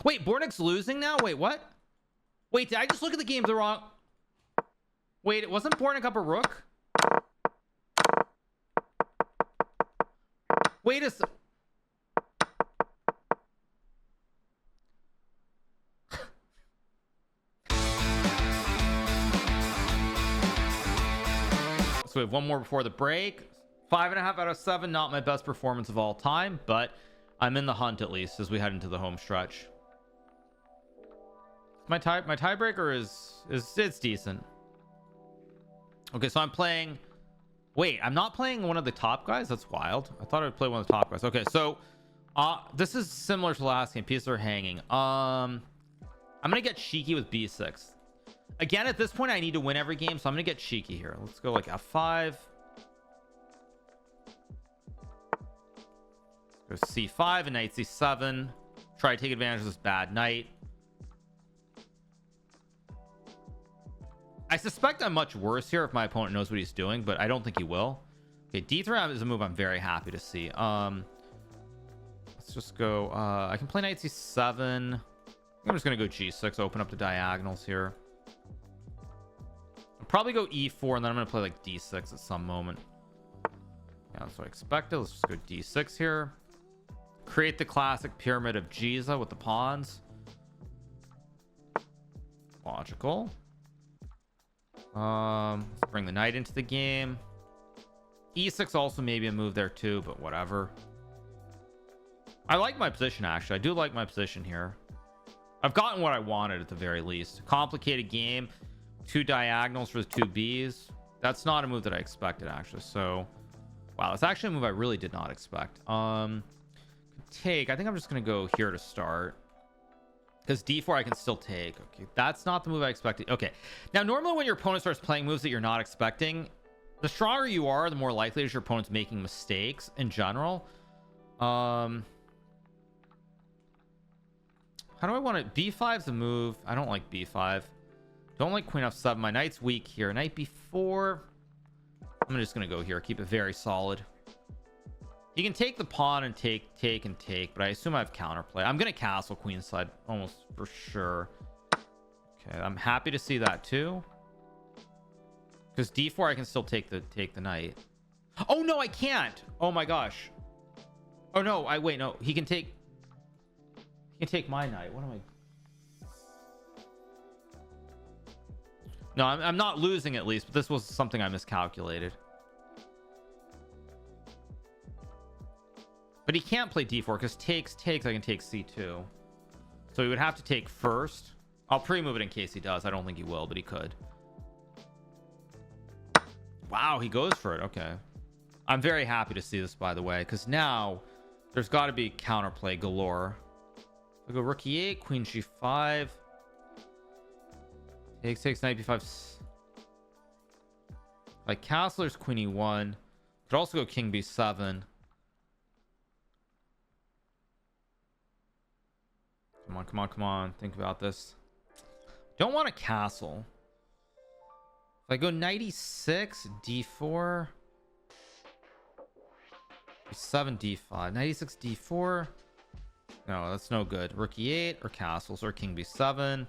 Wait, Bornik's losing now? Wait, what? Wait, did I just look at the game the wrong... Wait, it wasn't Bornik up a rook? Wait a sec... So we have one more before the break. 5.5 out of 7, not my best performance of all time, but I'm in the hunt at least as we head into the home stretch. My tiebreaker is it's decent. Okay, so I'm playing... Wait, I'm not playing one of the top guys? That's wild. I thought I'd play one of the top guys. Okay, so this is similar to last game. Pieces are hanging. I'm gonna get cheeky with b6. Again, at this point I need to win every game, so I'm gonna get cheeky here. Let's go like f5. Go c5 and knight c7. Try to take advantage of this bad knight. I suspect I'm much worse here if my opponent knows what he's doing, but I don't think he will. Okay, d3 is a move I'm very happy to see. Let's just go I can play knight c7. I'm just gonna go g6, open up the diagonals here. I'll probably go e4, and then I'm gonna play like d6 at some moment. Yeah, that's what I expected. Let's just go d6 here. Create the classic pyramid of Giza with the pawns. Logical. Let's bring the knight into the game. e6 also maybe a move there too, but whatever. I like my position, actually. I do like my position here. I've gotten what I wanted at the very least. Complicated game, 2 diagonals for the 2 Bs. That's not a move that I expected, actually. So wow, that's actually a move I really did not expect. Take, I think I'm just gonna go here to start, because d4 I can still take. Okay, that's not the move I expected. Okay, now normally when your opponent starts playing moves that you're not expecting, the stronger you are, the more likely is your opponent's making mistakes in general. How do I want it? b5's a move. I don't like b5. Don't like queen f7. My knight's weak here. Knight b4. I'm just gonna go here, keep it very solid. You can take the pawn and take, but I assume I have counterplay. I'm gonna castle queenside almost for sure. Okay, I'm happy to see that too, because d4 I can still take the knight. Oh no, I can't. Oh my gosh. Oh no, wait, no, he can take my knight. What am I? No, I'm not losing at least, but this was something I miscalculated. But he can't play d4 because takes I can take c2, so he would have to take first. I'll pre-move it in case he does. I don't think he will, but he could. Wow, he goes for it. Okay, I'm very happy to see this, by the way, because now there's got to be counterplay galore. I go rook e8, queen g5, takes knight b5. Like castler's queen e1. Could also go king b7. Come on. Think about this. Don't want a castle. If I go knight e6, d4, e7, d5, knight e6, d4. No, that's no good. Rook e8 or castles or king b7.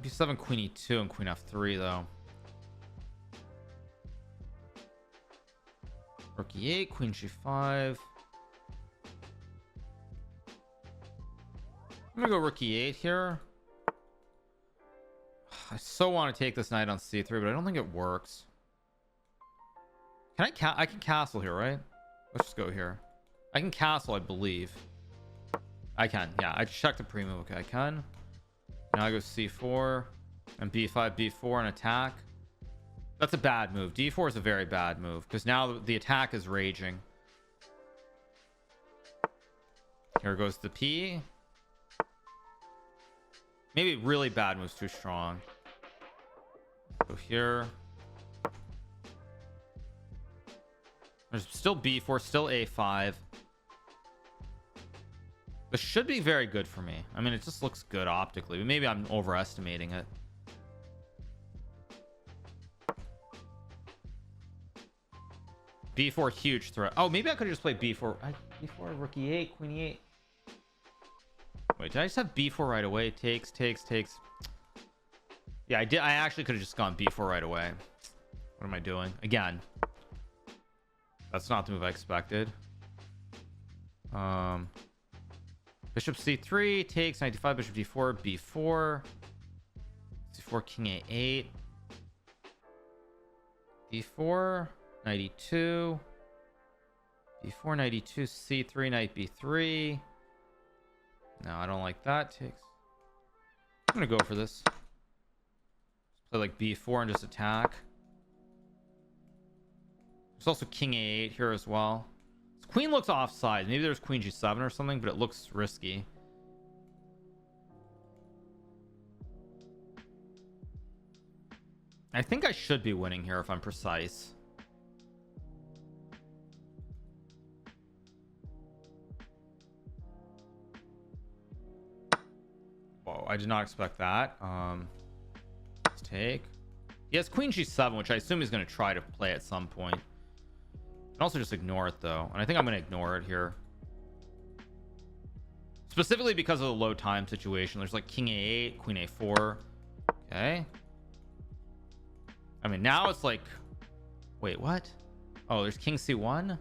b7, queen e2, and queen f3 though. Rook e8, queen g5. I'm gonna go rook e8 here. I so want to take this knight on c3, but I don't think it works. Can I can castle here, right? Let's just go here. I can castle, I believe. I can, yeah. I checked the pre-move. Okay, I can. Now I go c4 and b5, b4 and attack. That's a bad move. d4 is a very bad move because now the attack is raging. Here goes the p. Maybe really bad move's too strong. Go here. There's still b4, still a5. This should be very good for me. I mean, it just looks good optically, but maybe I'm overestimating it. b4 huge threat. Oh, maybe I could have just played b4. B4 rook e8 queen e8. Wait, did I just have b4 right away? Takes. Yeah, I did. I actually could have just gone b4 right away. What am I doing again? That's not the move I expected. Bishop c3 takes. 95 bishop d4 b4 c4 king a8 b4 92 b4 92 c3 knight b3. No, I don't like that. Takes. I'm gonna go for this. Play like b4 and just attack. There's also king a8 here as well. This queen looks offside. Maybe there's queen g7 or something, but it looks risky. I think I should be winning here if I'm precise. Whoa, I did not expect that. Let's take. He has queen g7, which I assume he's going to try to play at some point. And also just ignore it though, and I think I'm going to ignore it here, specifically because of the low time situation. There's like king a8 queen a4. Okay, I mean now it's like, wait, what? Oh, there's king c1.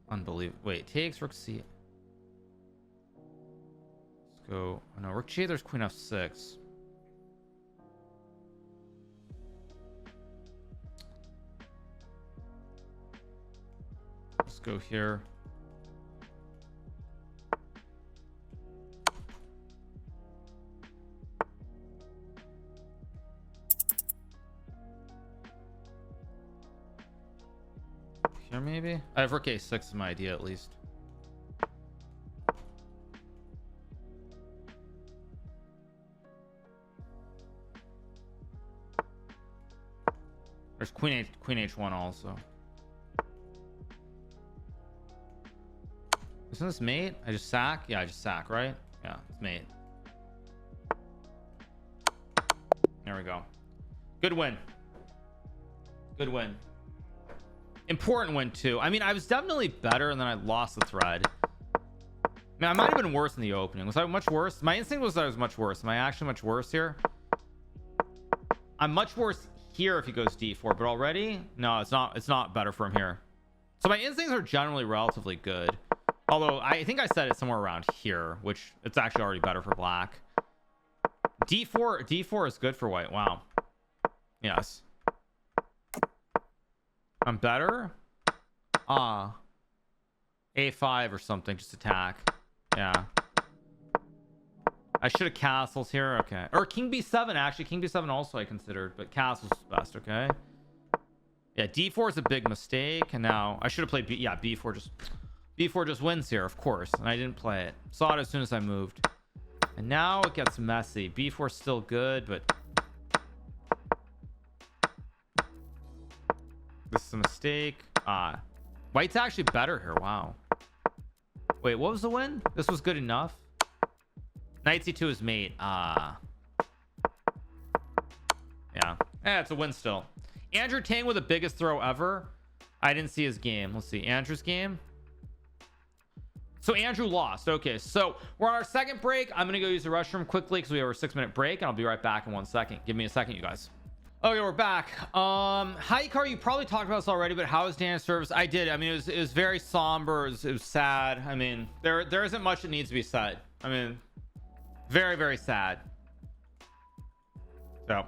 Unbelievable. Wait, takes rook c. Let's go. Oh, no, rook g8. There's queen f6. Let's go here. Here maybe? I have rook a6 is my idea at least. There's queen h1 also. Isn't this mate? I just sack? Yeah, I just sack, right? Yeah, it's mate. There we go. Good win. Good win. Important win too. I mean, I was definitely better and then I lost the thread. I mean, I might have been worse in the opening. Was I much worse? My instinct was that I was much worse. Am I actually much worse here? I'm much worse here if he goes d4, but already? No, it's not better from here. So my instincts are generally relatively good. Although I think I said it somewhere around here, which it's actually already better for black. D4 is good for white. Wow. Yes. I'm better. A5 or something, just attack. Yeah. I should have castles here. Okay. Or king b7, actually. King b7 also I considered, but castles is best. Okay. Yeah, d4 is a big mistake. And now I should have played b4 just wins here, of course, and I didn't play it. Saw it as soon as I moved, and now it gets messy. b4 is still good, but this is a mistake. White's actually better here. Wow. Wait, what was the win? This was good enough. Knight c2 is mate. Yeah, it's a win still. Andrew Tang with the biggest throw ever. I didn't see his game. Let's see Andrew's game. So Andrew lost. Okay, so we're on our second break. I'm gonna go use the restroom quickly because we have a 6-minute break, and I'll be right back in 1 second. Give me a second, you guys. Okay, we're back. Hikaru, you probably talked about this already, but how was Dan's service? I did. I mean, it was very somber. It was sad. I mean, there isn't much that needs to be said. I mean, very, very sad. So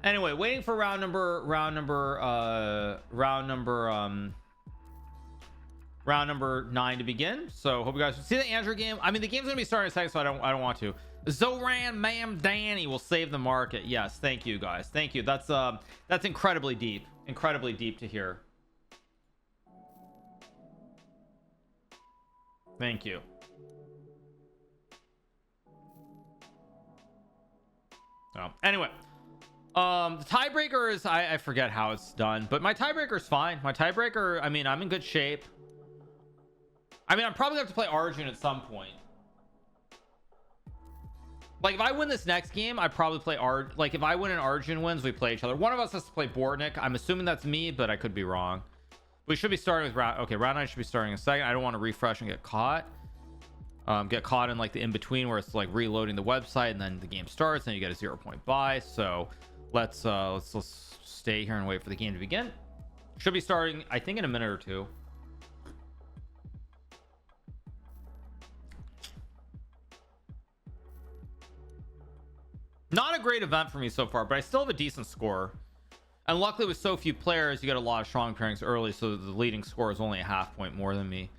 anyway, waiting for round number 9 to begin. So hope you guys see the Andrew game. I mean, the game's gonna be starting in a second, so I don't want to. Zoran Mam Danny will save the market. Yes, thank you guys. Thank you. That's incredibly deep to hear. Thank you. So anyway, the tiebreaker is I forget how it's done, but my tiebreaker is fine. My tiebreaker, I mean, I'm in good shape. I mean, I'm probably gonna have to play Arjun at some point. Like if I win this next game, I probably play like if I win and Arjun wins, we play each other. One of us has to play Bortnik. I'm assuming that's me, but I could be wrong. We should be starting with round. Okay, round 9 should be starting in a second. I don't want to refresh and get caught. Get caught in like the in between where it's like reloading the website and then the game starts and you get a 0-point buy. So let's stay here and wait for the game to begin. Should be starting, I think, in a minute or two. Not a great event for me so far, but I still have a decent score. And luckily with so few players, you get a lot of strong pairings early, so the leading score is only a half point more than me.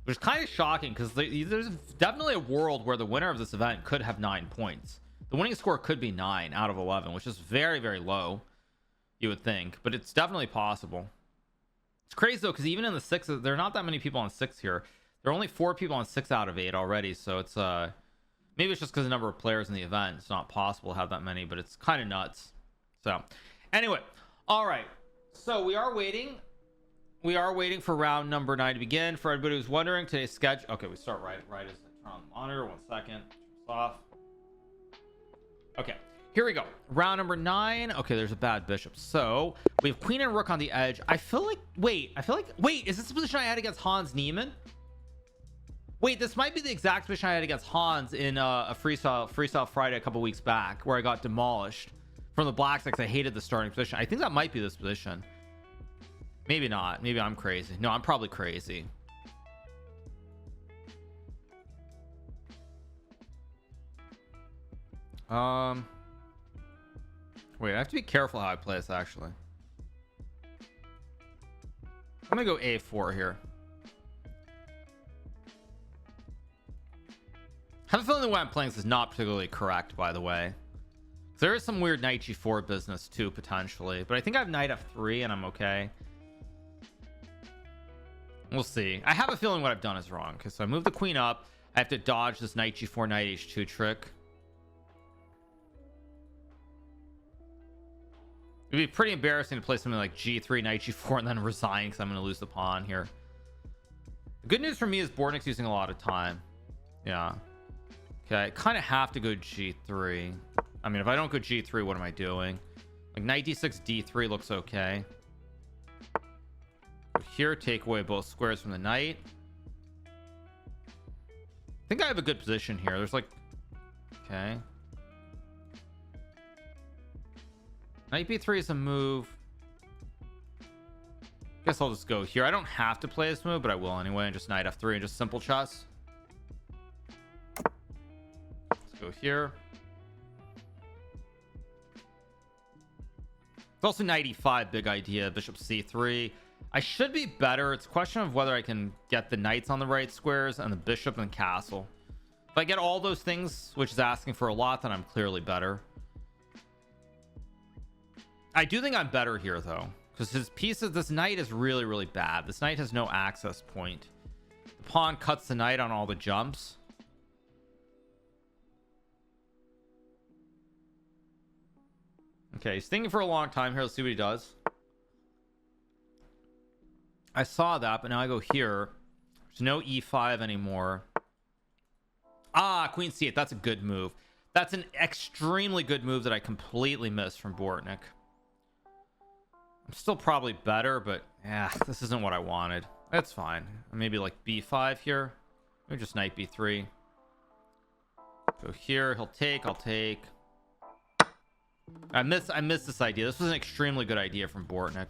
Which is kind of shocking because there's definitely a world where the winner of this event could have 9 points. The winning score could be 9 out of 11, which is very, very low, you would think, but it's definitely possible. It's crazy though, because even in the 6, there are not that many people on 6 here. There are only 4 people on 6 out of 8 already, so it's maybe it's just because the number of players in the event, it's not possible to have that many, but it's kind of nuts. So anyway, all right, so we are waiting for round number 9 to begin. For everybody who's wondering, today's schedule, okay, we start right as I turn on the monitor. 1 second, turn this off. Okay, here we go. Round number 9. Okay, there's a bad bishop, so we have queen and rook on the edge. I feel like wait, is this the position I had against Hans Niemann? Wait, this might be the exact position I had against Hans in a freestyle Friday a couple weeks back, where I got demolished from the blacks because I hated the starting position. I think that might be this position. Maybe not. Maybe I'm crazy. No, I'm probably crazy. Wait, I have to be careful how I play this actually. I'm gonna go a4 here. I have a feeling the way I'm playing this is not particularly correct, by the way. There is some weird knight g4 business too, potentially, but I think I have knight f3 and I'm okay. We'll see. I have a feeling what I've done is wrong, because so I move the queen up. I have to dodge this knight g4 knight h2 trick. It'd be pretty embarrassing to play something like g3 knight g4 and then resign because I'm going to lose the pawn here. The good news for me is Bortnik's using a lot of time. Yeah. Okay, I kind of have to go g3. I mean, if I don't go g3, what am I doing? Like knight d6 d3 looks okay. Here, take away both squares from the knight. I think I have a good position here. There's like, okay, knight b3 is a move. Guess I'll just go here. I don't have to play this move, but I will anyway, and just knight f3 and just simple chess. Let's go here. It's also knight e5, big idea. Bishop c3. I should be better. It's a question of whether I can get the knights on the right squares and the bishop and castle. If I get all those things, which is asking for a lot, then I'm clearly better. I do think I'm better here though, because his pieces, this knight is really, really bad. This knight has no access point. The pawn cuts the knight on all the jumps. Okay, he's thinking for a long time here. Let's see what he does. I saw that, but now I go here. There's no e5 anymore. Ah, queen c8. That's a good move. That's an extremely good move that I completely missed from Bortnik. I'm still probably better, but yeah, this isn't what I wanted. That's fine. Maybe like b5 here. Maybe just knight b3. Go here. He'll take. I'll take. I missed this idea. This was an extremely good idea from Bortnik.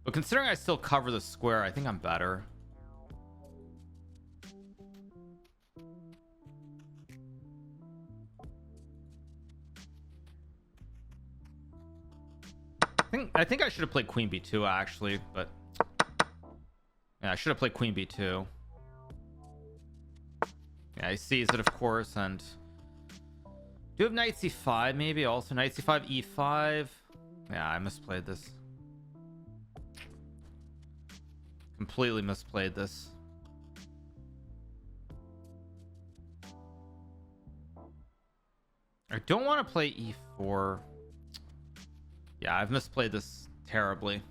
But considering I still cover the square, I think I'm better. I think I should have played queen b2 actually, but yeah, I should have played queen b2. Yeah, he sees it, of course, and do have knight c5 maybe also. Knight c5 e5. Yeah, I misplayed this. Completely misplayed this. I don't want to play e4. Yeah, I've misplayed this terribly.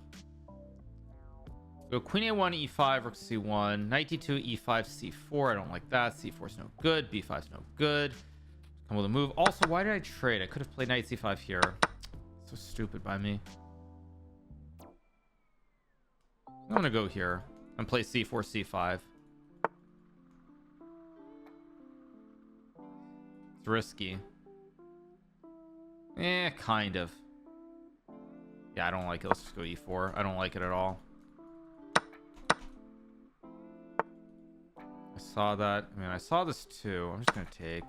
Go queen a1 e5 rook c1 knight d2 e5 c4. I don't like that. c4 is no good. b5 is no good. Come with a move. Also, why did I trade? I could have played knight c5 here. So stupid by me. I'm gonna go here and play c4 c5. It's risky. Kind of. Yeah, I don't like it. Let's just go e4. I don't like it at all. I saw that. I mean, I saw this too. I'm just gonna take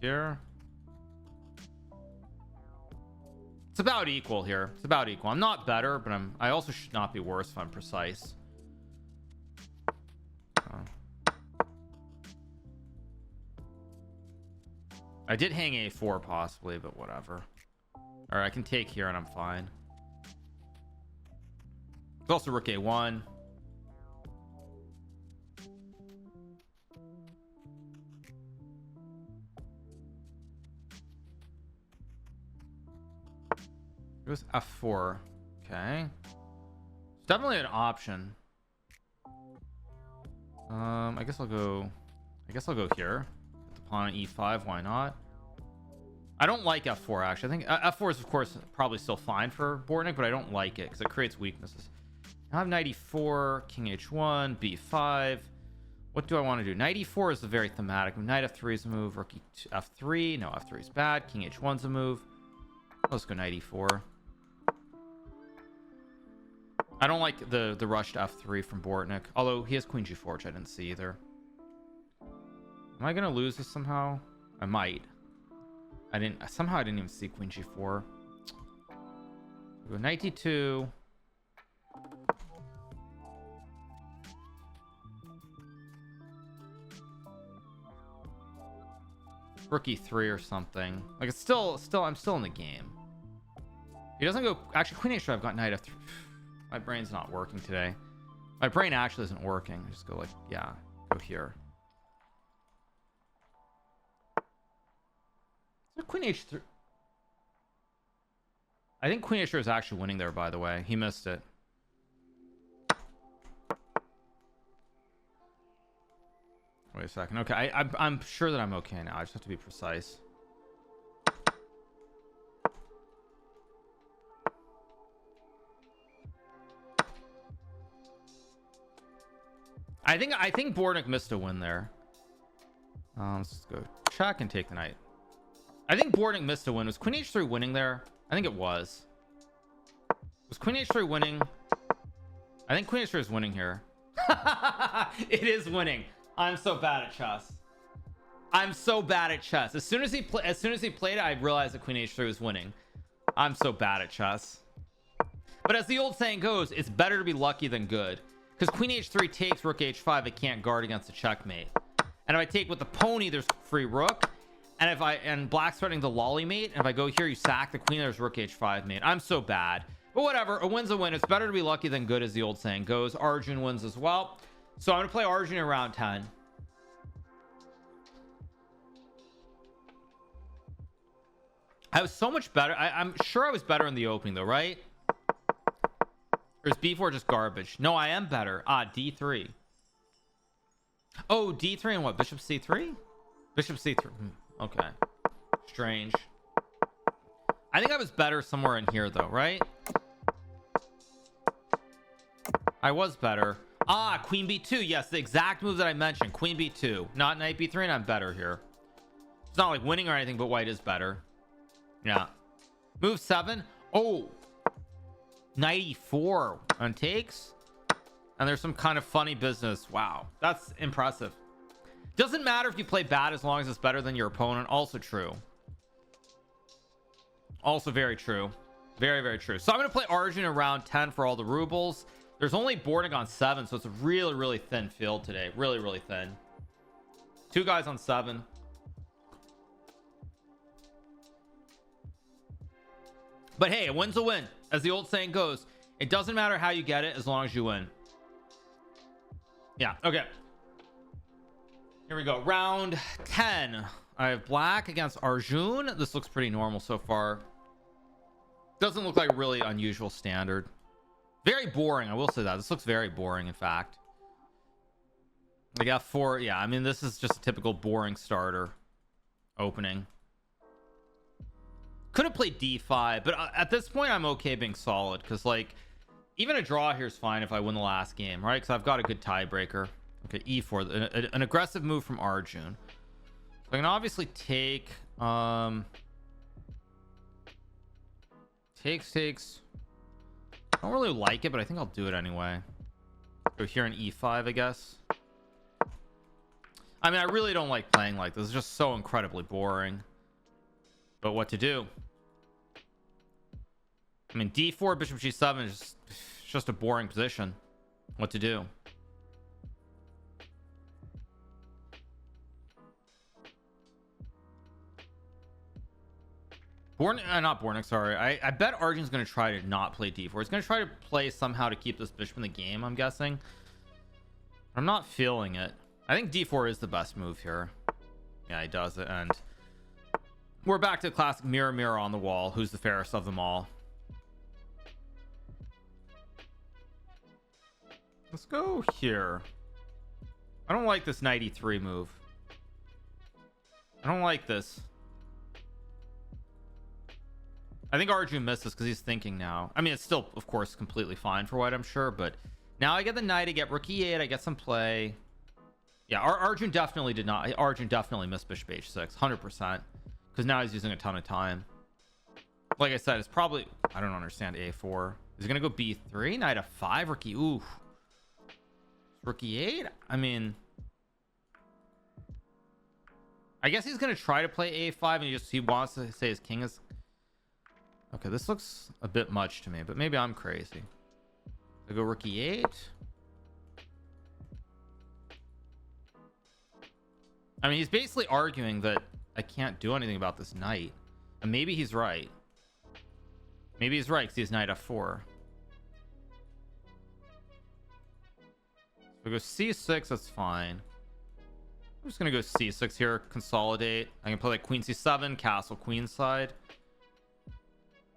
here. It's about equal here. It's about equal. I'm not better, but I also should not be worse if I'm precise. I did hang a4 possibly, but whatever. All right, I can take here and I'm fine. It's also rook a1. It was f4. Okay, it's definitely an option. I guess I'll go here. Put the pawn on e5. Why not? I don't like f4 actually. I think f4 is of course probably still fine for Bortnick, but I don't like it because it creates weaknesses. I have knight e4, king h1, b5. What do I want to do? Knight e4 is a very thematic. Knight f3 is a move. Rook f3. No, f3 is bad. King h1's a move. Let's go knight e4. I don't like the rush to f3 from Bortnick, although he has queen g4, which I didn't see either. Am I gonna lose this somehow? I might. I didn't even see queen g4. We'll go knight d2. Rook e3 or something. Like it's still I'm still in the game. He doesn't go. Actually, queen h3. I've got knight f3. My brain's not working today. My brain actually isn't working. I just go like, yeah, go here. So queen h3. I think queen h3 is actually winning there, by the way. He missed it. Wait a second. Okay, I'm sure that I'm okay now. I just have to be precise. I think Bortnick missed a win there. Let's just go check and take the knight. I think Bortnick missed a win. Was queen h3 winning there? I think it was. Was queen h3 winning? I think queen h3 is winning here. It is winning. I'm so bad at chess. I'm so bad at chess. As soon as he played it, I realized that queen h3 was winning. I'm so bad at chess. But as the old saying goes, it's better to be lucky than good. Because queen h3 takes rook h5, it can't guard against a checkmate. And if I take with the pony, there's free rook. And black's threatening the lolly mate. And if I go here, you sack the queen, there's rook h5 mate. I'm so bad. But whatever, a win's a win. It's better to be lucky than good, as the old saying goes. Arjun wins as well. So I'm going to play Arjun in round 10. I was so much better. I'm sure I was better in the opening though, right? Or is b4 just garbage? No, I am better. D3. Oh, d3 and what? Bishop c3? Bishop c3. Okay. Strange. I think I was better somewhere in here though, right? I was better. Queen b2. Yes, the exact move that I mentioned. Queen b2. Not knight b3, and I'm better here. It's not like winning or anything, but white is better. Yeah. Move 7. Oh. Knight e4 on takes. And there's some kind of funny business. Wow. That's impressive. Doesn't matter if you play bad as long as it's better than your opponent. Also true. Also very true. Very, very true. So I'm going to play Arjun in round 10 for all the rubles. There's only Bortnick on 7, so it's a really, really thin field today. Really, really thin. 2 guys on 7. But hey, a win's a win. As the old saying goes, it doesn't matter how you get it as long as you win. Yeah, okay. Here we go. Round 10. I have black against Arjun. This looks pretty normal so far. Doesn't look like a really unusual standard. Very boring, I will say that. This looks very boring, in fact. I got 4. Yeah, I mean, this is just a typical boring starter opening. Could have played d5, but at this point I'm okay being solid, because like even a draw here is fine if I win the last game, right? Because I've got a good tiebreaker. Okay, e4, an aggressive move from Arjun. So I can obviously take takes. I don't really like it, but I think I'll do it anyway. Go here in e5, I guess. I mean, I really don't like playing like this. It's just so incredibly boring. But what to do? I mean, d4, bishop g7 is just a boring position. What to do? Not Bornik, sorry. I bet Arjun's going to try to not play d4. He's going to try to play somehow to keep this bishop in the game, I'm guessing. I'm not feeling it. I think d4 is the best move here. Yeah, he does it. And we're back to the classic mirror, mirror on the wall. Who's the fairest of them all? Let's go here. I don't like this knight e3 move. I don't like this. I think Arjun missed this because he's thinking now. I mean, it's still, of course, completely fine for white, I'm sure. But now I get the knight, I get rook e8, I get some play. Yeah, Arjun definitely did not. Arjun definitely missed bishop h6, 100%. Because now he's using a ton of time. Like I said, it's probably... I don't understand a4. Is he going to go b3? Knight f5? Rook e... Ooh. Rook e8? I mean... I guess he's going to try to play a5 and he wants to say his king is... Okay, this looks a bit much to me, but maybe I'm crazy. I go rook e8. I mean, he's basically arguing that I can't do anything about this knight. And maybe he's right. Maybe he's right because he has knight f4. So we go c6, that's fine. I'm just going to go c6 here, consolidate. I can play like queen c7, castle queenside.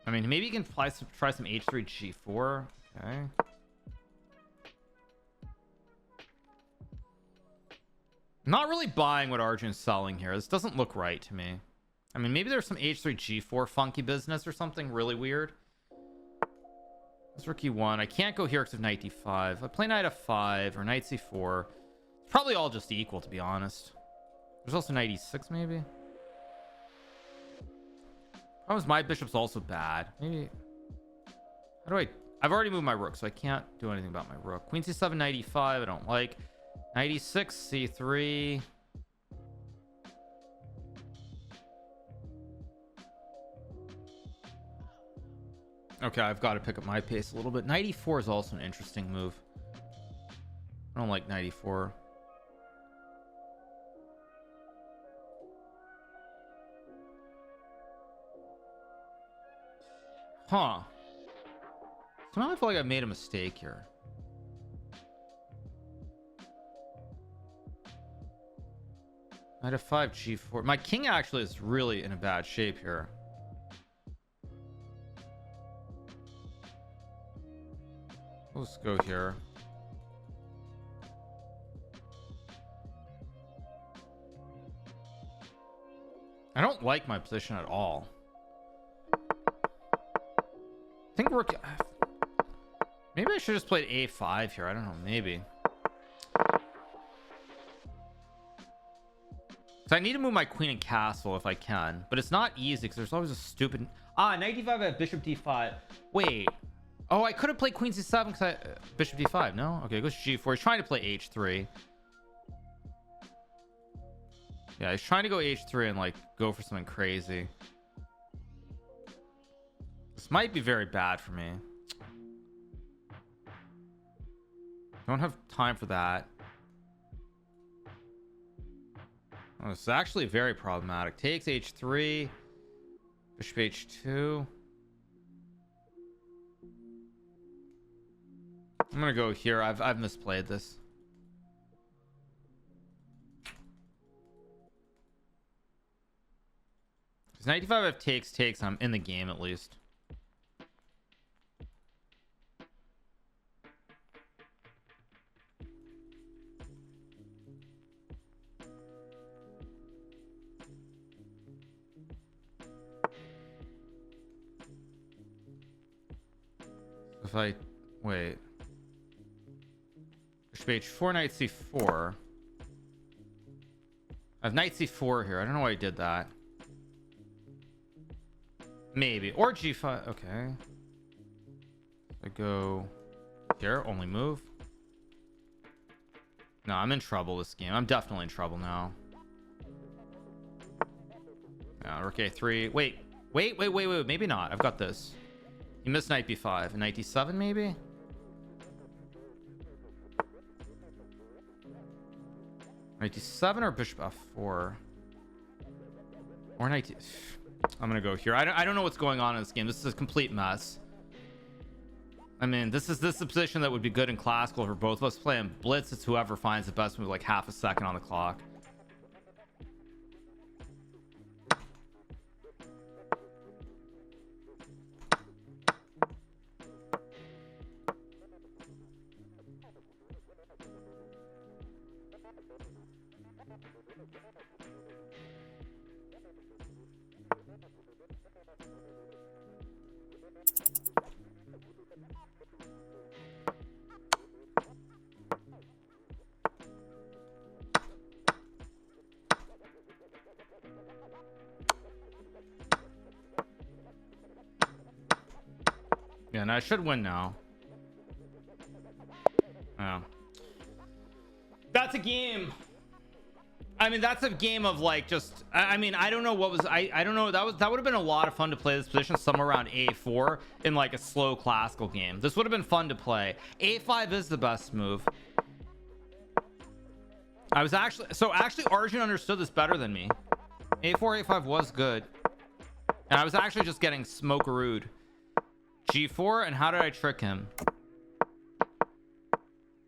I mean, maybe you can try some h3 g4. Okay. Not really buying what Arjun's selling here. This doesn't look right to me. I mean, maybe there's some h3 g4 funky business or something really weird. This rook e1. I can't go here because of knight d5. I play knight f5 or knight c4. It's probably all just equal, to be honest. There's also knight e6 maybe. Problem is my bishop's also bad. Maybe... How do I... I've already moved my rook, so I can't do anything about my rook. Queen c7, knight e5, I don't like. Knight e6, c3. Okay, I've got to pick up my pace a little bit. Knight e4 is also an interesting move. I don't like knight e4. Huh. Somehow I feel like I made a mistake here. Knight f5, g4. My king actually is really in a bad shape here. Let's go here. I don't like my position at all. I think maybe I should just played a5 here. I don't know, maybe. So I need to move my queen and castle if I can, but it's not easy because there's always a stupid... knight d5 at bishop d5. Wait. Oh, I could have played queen c7 because I... bishop d5, no? Okay, it goes g4. He's trying to play h3. Yeah, he's trying to go h3 and like go for something crazy. This might be very bad for me. Don't have time for that. Oh, this is actually very problematic. Takes h3. Bishop h2. I'm gonna go here. I've misplayed this. Because knight d5 have takes. I'm in the game at least. If I wait, bishop h4, knight c4. I have knight c4 here. I don't know why I did that. Maybe, or g5. Okay, I go here, only move. No, I'm in trouble this game. I'm definitely in trouble now. Rook a3. Wait, maybe not. I've got this. You missed knight b5 and knight d7 maybe. Knight d7 or bishop f4 or knight d... I'm gonna go here. I don't know what's going on in this game. This is a complete mess. I mean, this is the position that would be good in classical for both of us playing blitz. It's whoever finds the best move like half a second on the clock. Yeah, and I should win now. Oh. That's a game. I mean, that's a game of like just I mean, I don't know what was I don't know. That would have been a lot of fun to play this position somewhere around a4 in like a slow classical game. This would have been fun to play. a5 is the best move. I was actually Arjun understood this better than me. a4 a5 was good. And I was actually just getting smokerooed. G4, and how did I trick him?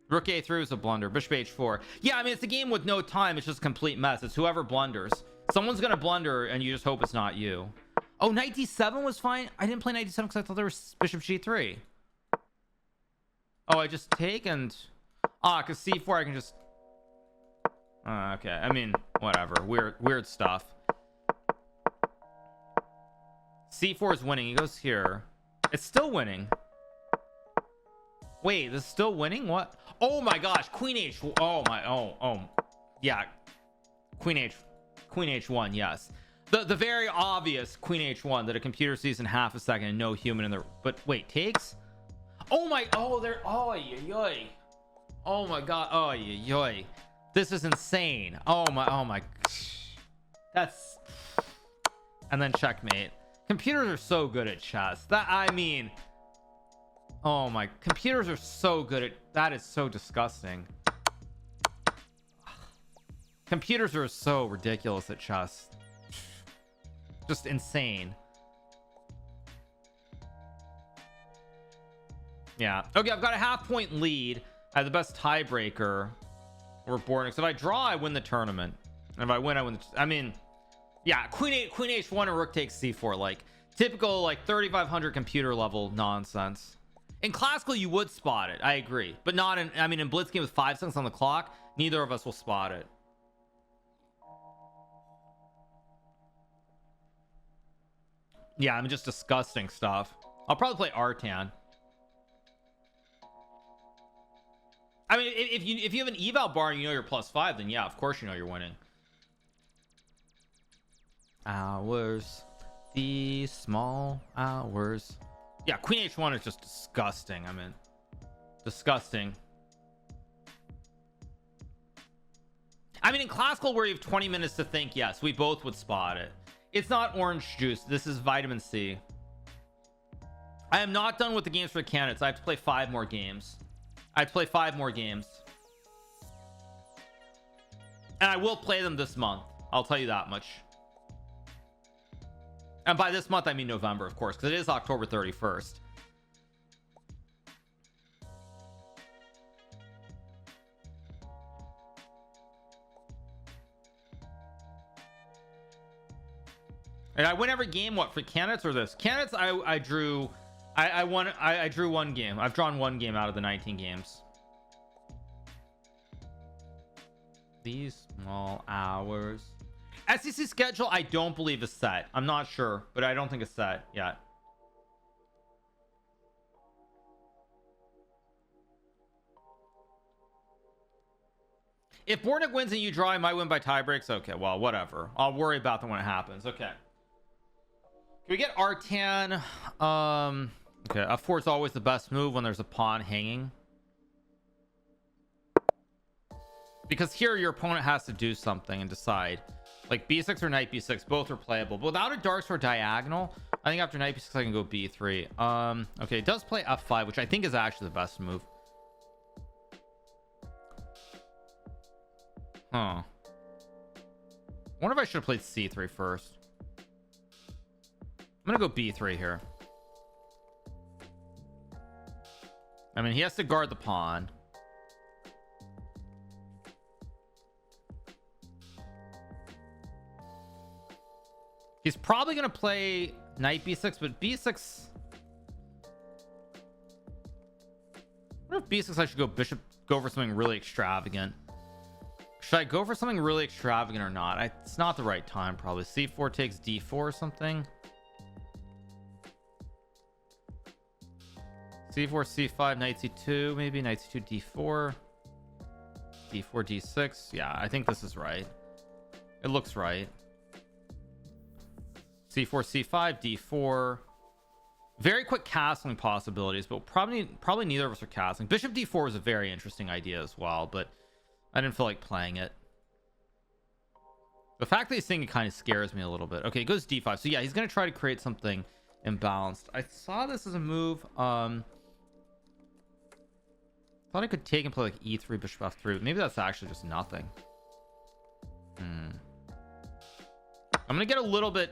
Rook a3 was a blunder. Bishop h4. Yeah, I mean, it's a game with no time. It's just a complete mess. It's whoever blunders. Someone's gonna blunder and you just hope it's not you. Oh, knight d7 was fine. I didn't play knight d7 because I thought there was bishop g3. Oh, I just take and because c4 I can just okay. I mean, whatever. Weird stuff. c4 is winning. He goes here. It's still winning. Wait, this is still winning? What? Oh my gosh, queen h. Oh my. Oh yeah, queen h1. Yes, the very obvious queen h1 that a computer sees in half a second and no human in there. But wait, takes. Oh my. Oh, there. Oh yoy. Oh my god. Oh yoy. This is insane. Oh my. That's. And then checkmate. Computers are so good at chess. That, I mean, oh my, computers are so good at that. Is so disgusting. Computers are so ridiculous at chess. Just insane. Yeah. Okay, I've got a half-point lead. I have the best tiebreaker. We're bored. Because if I draw, I win the tournament. And if I win, I win the... I mean... Yeah, queen h1 and rook takes c4, like typical like 3500 computer level nonsense. In classical you would spot it, I agree, but not in, I mean, in blitz game with 5 seconds on the clock, neither of us will spot it. Yeah, I mean, just disgusting stuff. I'll probably play Artan. I mean, if you have an eval bar and you know you're +5, then yeah, of course you know you're winning. Hours, the small hours. Yeah, queen h1 is just disgusting. I mean, disgusting. I mean, in classical where you have 20 minutes to think, yes, we both would spot it. It's not orange juice. This is vitamin C. I am not done with the games for the candidates. I have to play 5 more games. I have to play 5 more games. And I will play them this month. I'll tell you that much. And by this month, I mean November, of course, because it is October 31st. And I win every game. What, for candidates or this? Candidates, I drew one game. I've drawn 1 game out of the 19 games. These small hours. SEC schedule, I don't believe is set. I'm not sure, but I don't think it's set yet. If Bornik wins and you draw, I might win by tie breaks. Okay, well, whatever. I'll worry about that when it happens. Okay. Can we get Artan? Okay, F4 is always the best move when there's a pawn hanging. Because here your opponent has to do something and decide. Like b6 or knight b6, both are playable. But without a dark sword diagonal, I think after knight b6 I can go b3. Okay, it does play f5, which I think is actually the best move. Huh. I wonder if I should have played c3 first. I'm gonna go b3 here. I mean, he has to guard the pawn. He's probably gonna play knight b6, but b6. What if b6 I should go bishop, go for something really extravagant? Should I go for something really extravagant or not? It's not the right time, probably. c4 takes d4 or something. c4, c5, knight c2, maybe knight c2, d4, d4, d6. Yeah, I think this is right. It looks right. c4, c5, d4. Very quick castling possibilities, but probably neither of us are castling. Bishop d4 is a very interesting idea as well, but I didn't feel like playing it. The fact that he's thinking kind of scares me a little bit. Okay, it goes d5. So yeah, he's going to try to create something imbalanced. I saw this as a move. Thought I could take and play like e3, bishop f3. Maybe that's actually just nothing. I'm going to get a little bit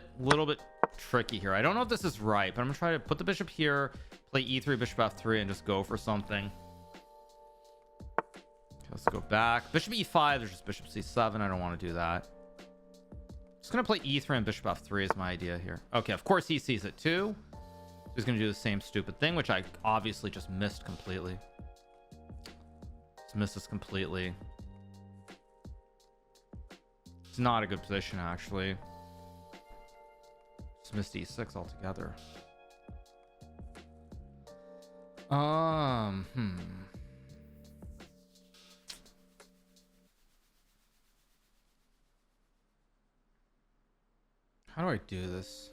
tricky here. I don't know if this is right, but I'm going to try to put the bishop here, play e3, bishop f3, and just go for something. Let's go back. Bishop e5. There's just bishop c7. I don't want to do that. Just gonna play e3 and bishop f3 is my idea here. Okay, of course he sees it too. He's gonna do the same stupid thing, which I obviously just missed completely. Just missed this completely. It's not a good position actually. Just missed e6 altogether. How do I do this?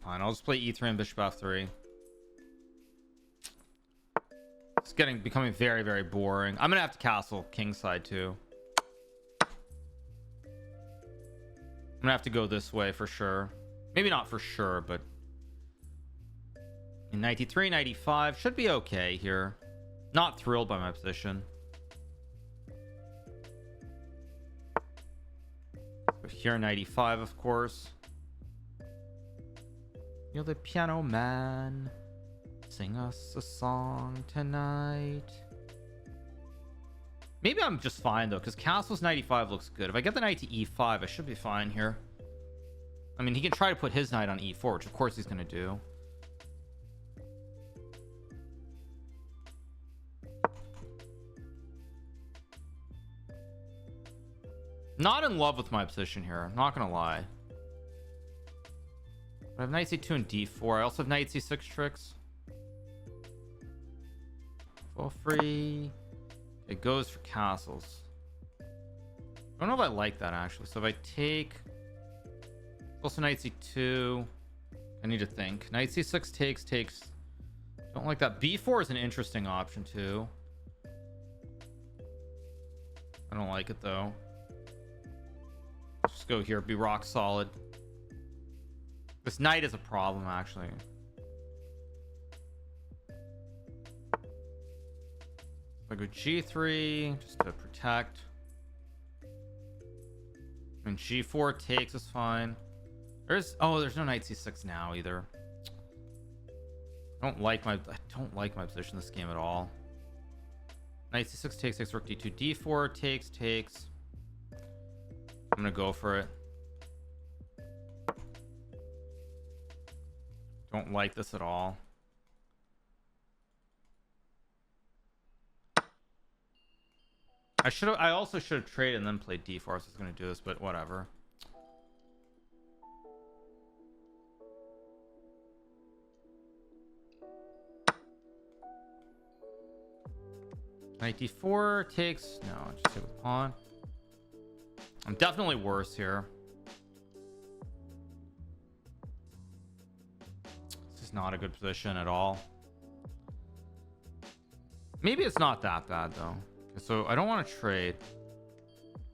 Fine, I'll just play e3 and bishop f3. It's becoming very, very boring. I'm gonna have to castle kingside too. I'm gonna have to go this way for sure. Maybe not for sure, but in knight e3, knight e5 should be okay here. Not thrilled by my position. Here, knight e5, of course. You're the piano man. Sing us a song tonight. Maybe I'm just fine though, because castle's knight e5 looks good. If I get the knight to e5, I should be fine here. I mean, he can try to put his knight on e4, which of course he's going to do. Not in love with my position here, I'm not gonna lie. I have knight c2 and d4. I also have knight c6 tricks. Full free. It goes for castles. I don't know if I like that actually. So if I take also knight c2, I need to think. Knight c6 takes. Don't like that. b4 is an interesting option too. I don't like it though. Just go here, be rock solid. This knight is a problem actually. I go g3 just to protect, and g4 takes is fine. There's no knight c6 now either. I don't like my position in this game at all. Knight c6 takes rook d2, d4 takes. I'm gonna go for it. Don't like this at all. I also should have traded and then played d4 if I was gonna do this, but whatever. Knight d4 takes. No, just take with pawn. I'm definitely worse here. This is not a good position at all. Maybe it's not that bad though. Okay, so I don't want to trade.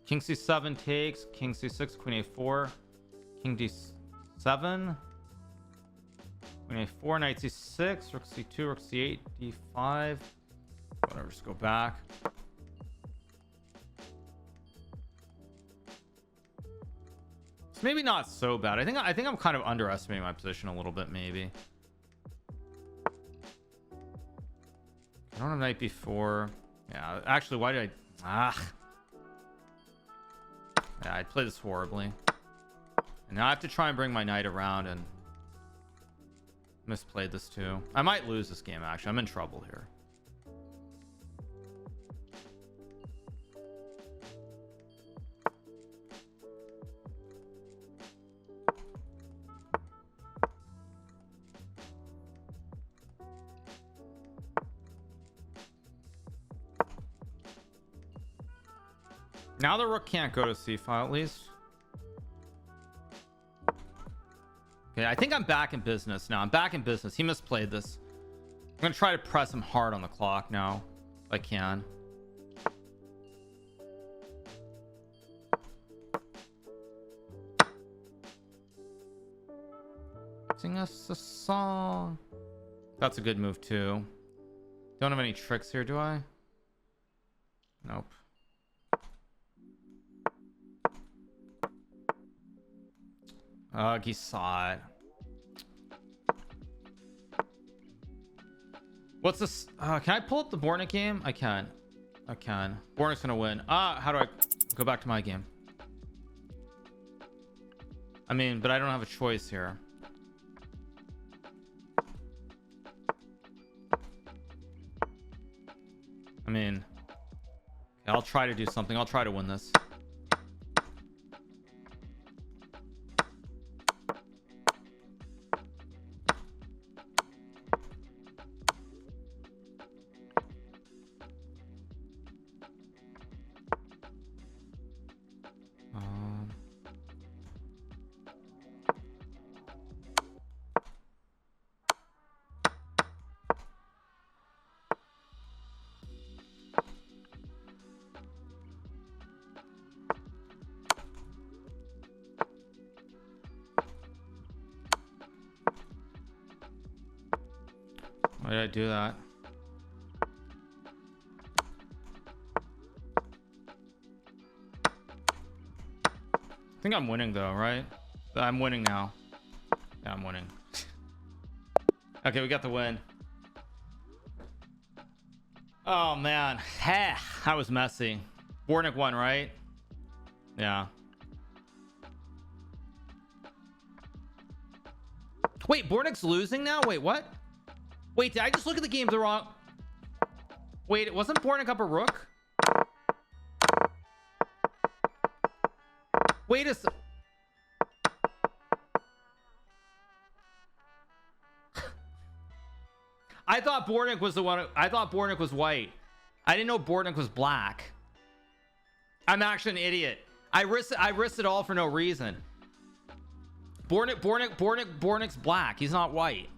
King c7 takes. King c6. Queen a4. King d7. Queen a4. Knight c6. Rook c2. Rook c8. d5. Whatever. Just go back. It's maybe not so bad. I think I'm kind of underestimating my position a little bit. Maybe. I don't have knight b4. Yeah, actually, why did I... Yeah, I played this horribly. And now I have to try and bring my knight around, and misplayed this too. I might lose this game, actually. I'm in trouble here. Now the rook can't go to c-file at least. Okay, I think I'm back in business now. I'm back in business. He misplayed this. I'm gonna try to press him hard on the clock now if I can. Sing us a song. That's a good move too. Don't have any tricks here, do I? Nope. He saw it. What's this? Can I pull up the Bornik game? I can. I can. Bornik's gonna win. How do I go back to my game? I mean, but I don't have a choice here. I mean, okay, I'll try to do something. I'll try to win this. Why did I do that? I think I'm winning though, right? I'm winning now. Yeah, I'm winning. Okay, we got the win. Oh man, that was messy. Bornik won, right? Yeah. Wait, Bornik's losing now? Wait, what? Wait, did I just look at the game the wrong... Wait, it wasn't Bornik up a rook? Wait a sec... I thought Bornik was the one... I thought Bornik was white. I didn't know Bornik was black. I'm actually an idiot. I risked it all for no reason. Bornik's black. He's not white.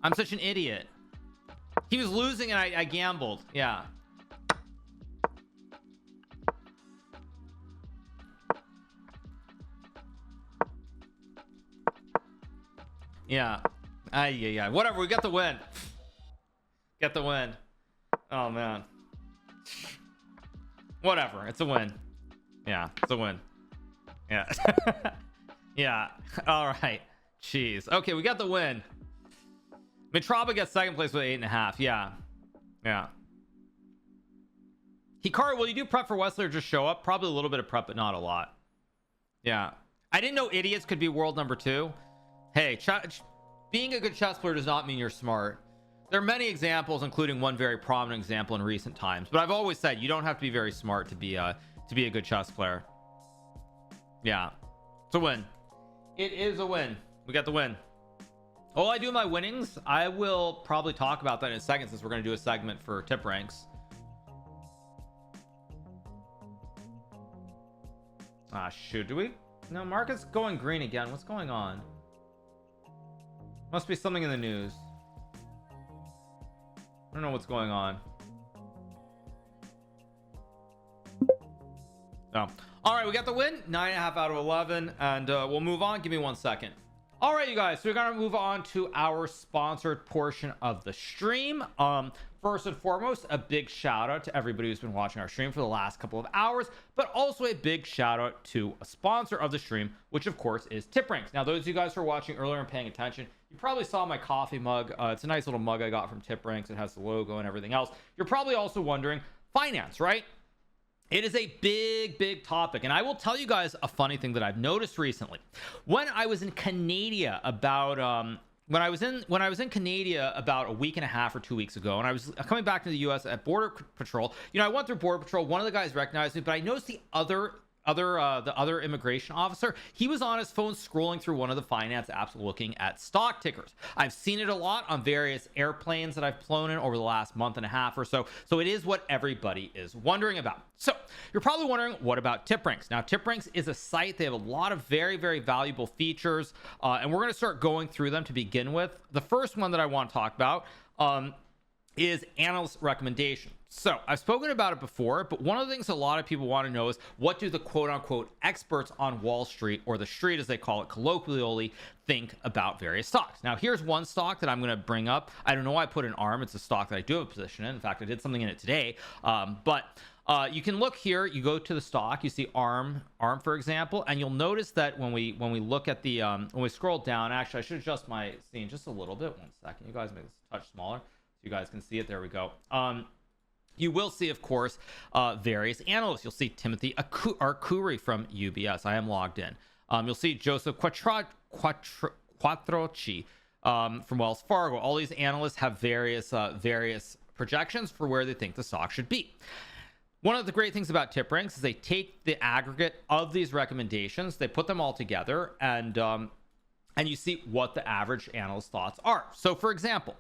I'm such an idiot. He was losing and I gambled. Yeah. Yeah. Yeah. Whatever. We got the win. Get the win. Oh man. Whatever. It's a win. Yeah. It's a win. Yeah. Yeah. All right. Jeez. Okay. We got the win. Mitraba gets second place with 8.5. Yeah. Yeah. Hikaru, will you do prep for Wessler or just show up? Probably a little bit of prep, but not a lot. Yeah. I didn't know idiots could be world number 2. Hey, being a good chess player does not mean you're smart. There are many examples, including one very prominent example in recent times. But I've always said you don't have to be very smart to be a good chess player. Yeah. It's a win. It is a win. We got the win. All I do in my winnings, I will probably talk about that in a second since we're going to do a segment for TipRanks. Ah, shoot. Do we? No, market's going green again. What's going on? Must be something in the news. I don't know what's going on. Oh. All right, we got the win. 9.5 out of 11, and we'll move on. Give me 1 second. All right, you guys, so we're gonna move on to our sponsored portion of the stream. First and foremost, a big shout out to everybody who's been watching our stream for the last couple of hours, but also a big shout out to a sponsor of the stream, which of course is TipRanks. Now, those of you guys who are watching earlier and paying attention, you probably saw my coffee mug. It's a nice little mug I got from TipRanks. It has the logo and everything else. You're probably also wondering, finance, right? It is a big topic, and I will tell you guys a funny thing that I've noticed recently. When I was in Canada about when I was in Canada about a week and a half or 2 weeks ago, and I was coming back to the US at Border Patrol, you know, I went through Border Patrol. One of the guys recognized me, but I noticed the other immigration officer, he was on his phone scrolling through one of the finance apps looking at stock tickers. I've seen it a lot on various airplanes that I've flown in over the last month and a half or so. So it is what everybody is wondering about. So you're probably wondering, what about TipRanks? Now, TipRanks is a site. They have a lot of very valuable features, and we're going to start going through them to begin with. The first one that I want to talk about is analyst recommendation. So I've spoken about it before, but one of the things a lot of people want to know is, what do the quote unquote experts on Wall Street, or the street as they call it colloquially, think about various stocks? Now, here's one stock that I'm going to bring up. I don't know why I put an ARM. It's a stock that I do have a position in. In fact, I did something in it today. But you can look here, you go to the stock, you see ARM for example, and you'll notice that when we look at the when we scroll down, actually I should adjust my scene just a little bit. 1 second, you guys, make this a touch smaller so you guys can see it. There we go. You will see, of course, various analysts. You'll see Timothy Arcuri from UBS. I am logged in. You'll see Joseph Quattrochi from Wells Fargo. All these analysts have various projections for where they think the stock should be. One of the great things about TipRanks is they take the aggregate of these recommendations, they put them all together, and you see what the average analyst thoughts are. So, for example,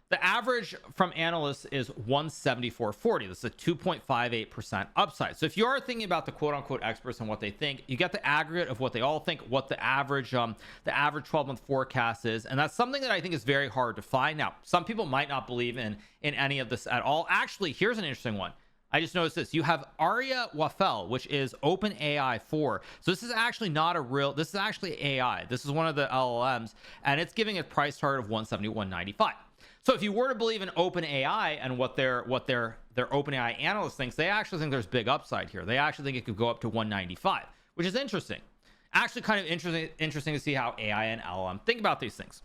the average from analysts is 174.40. This is a 2.58% upside. So if you are thinking about the quote unquote experts and what they think, you get the aggregate of what they all think, what the average 12-month forecast is. And that's something that I think is very hard to find. Now, some people might not believe in any of this at all. Actually, here's an interesting one. I just noticed this. You have Arya Wafel, which is OpenAI 4. So this is actually not a real, this is actually AI. This is one of the LLMs, and it's giving a price target of 171.95. So if you were to believe in OpenAI and what their OpenAI analyst thinks, they actually think there's big upside here. They actually think it could go up to 195, which is interesting. Actually kind of interesting to see how AI and LLM think about these things.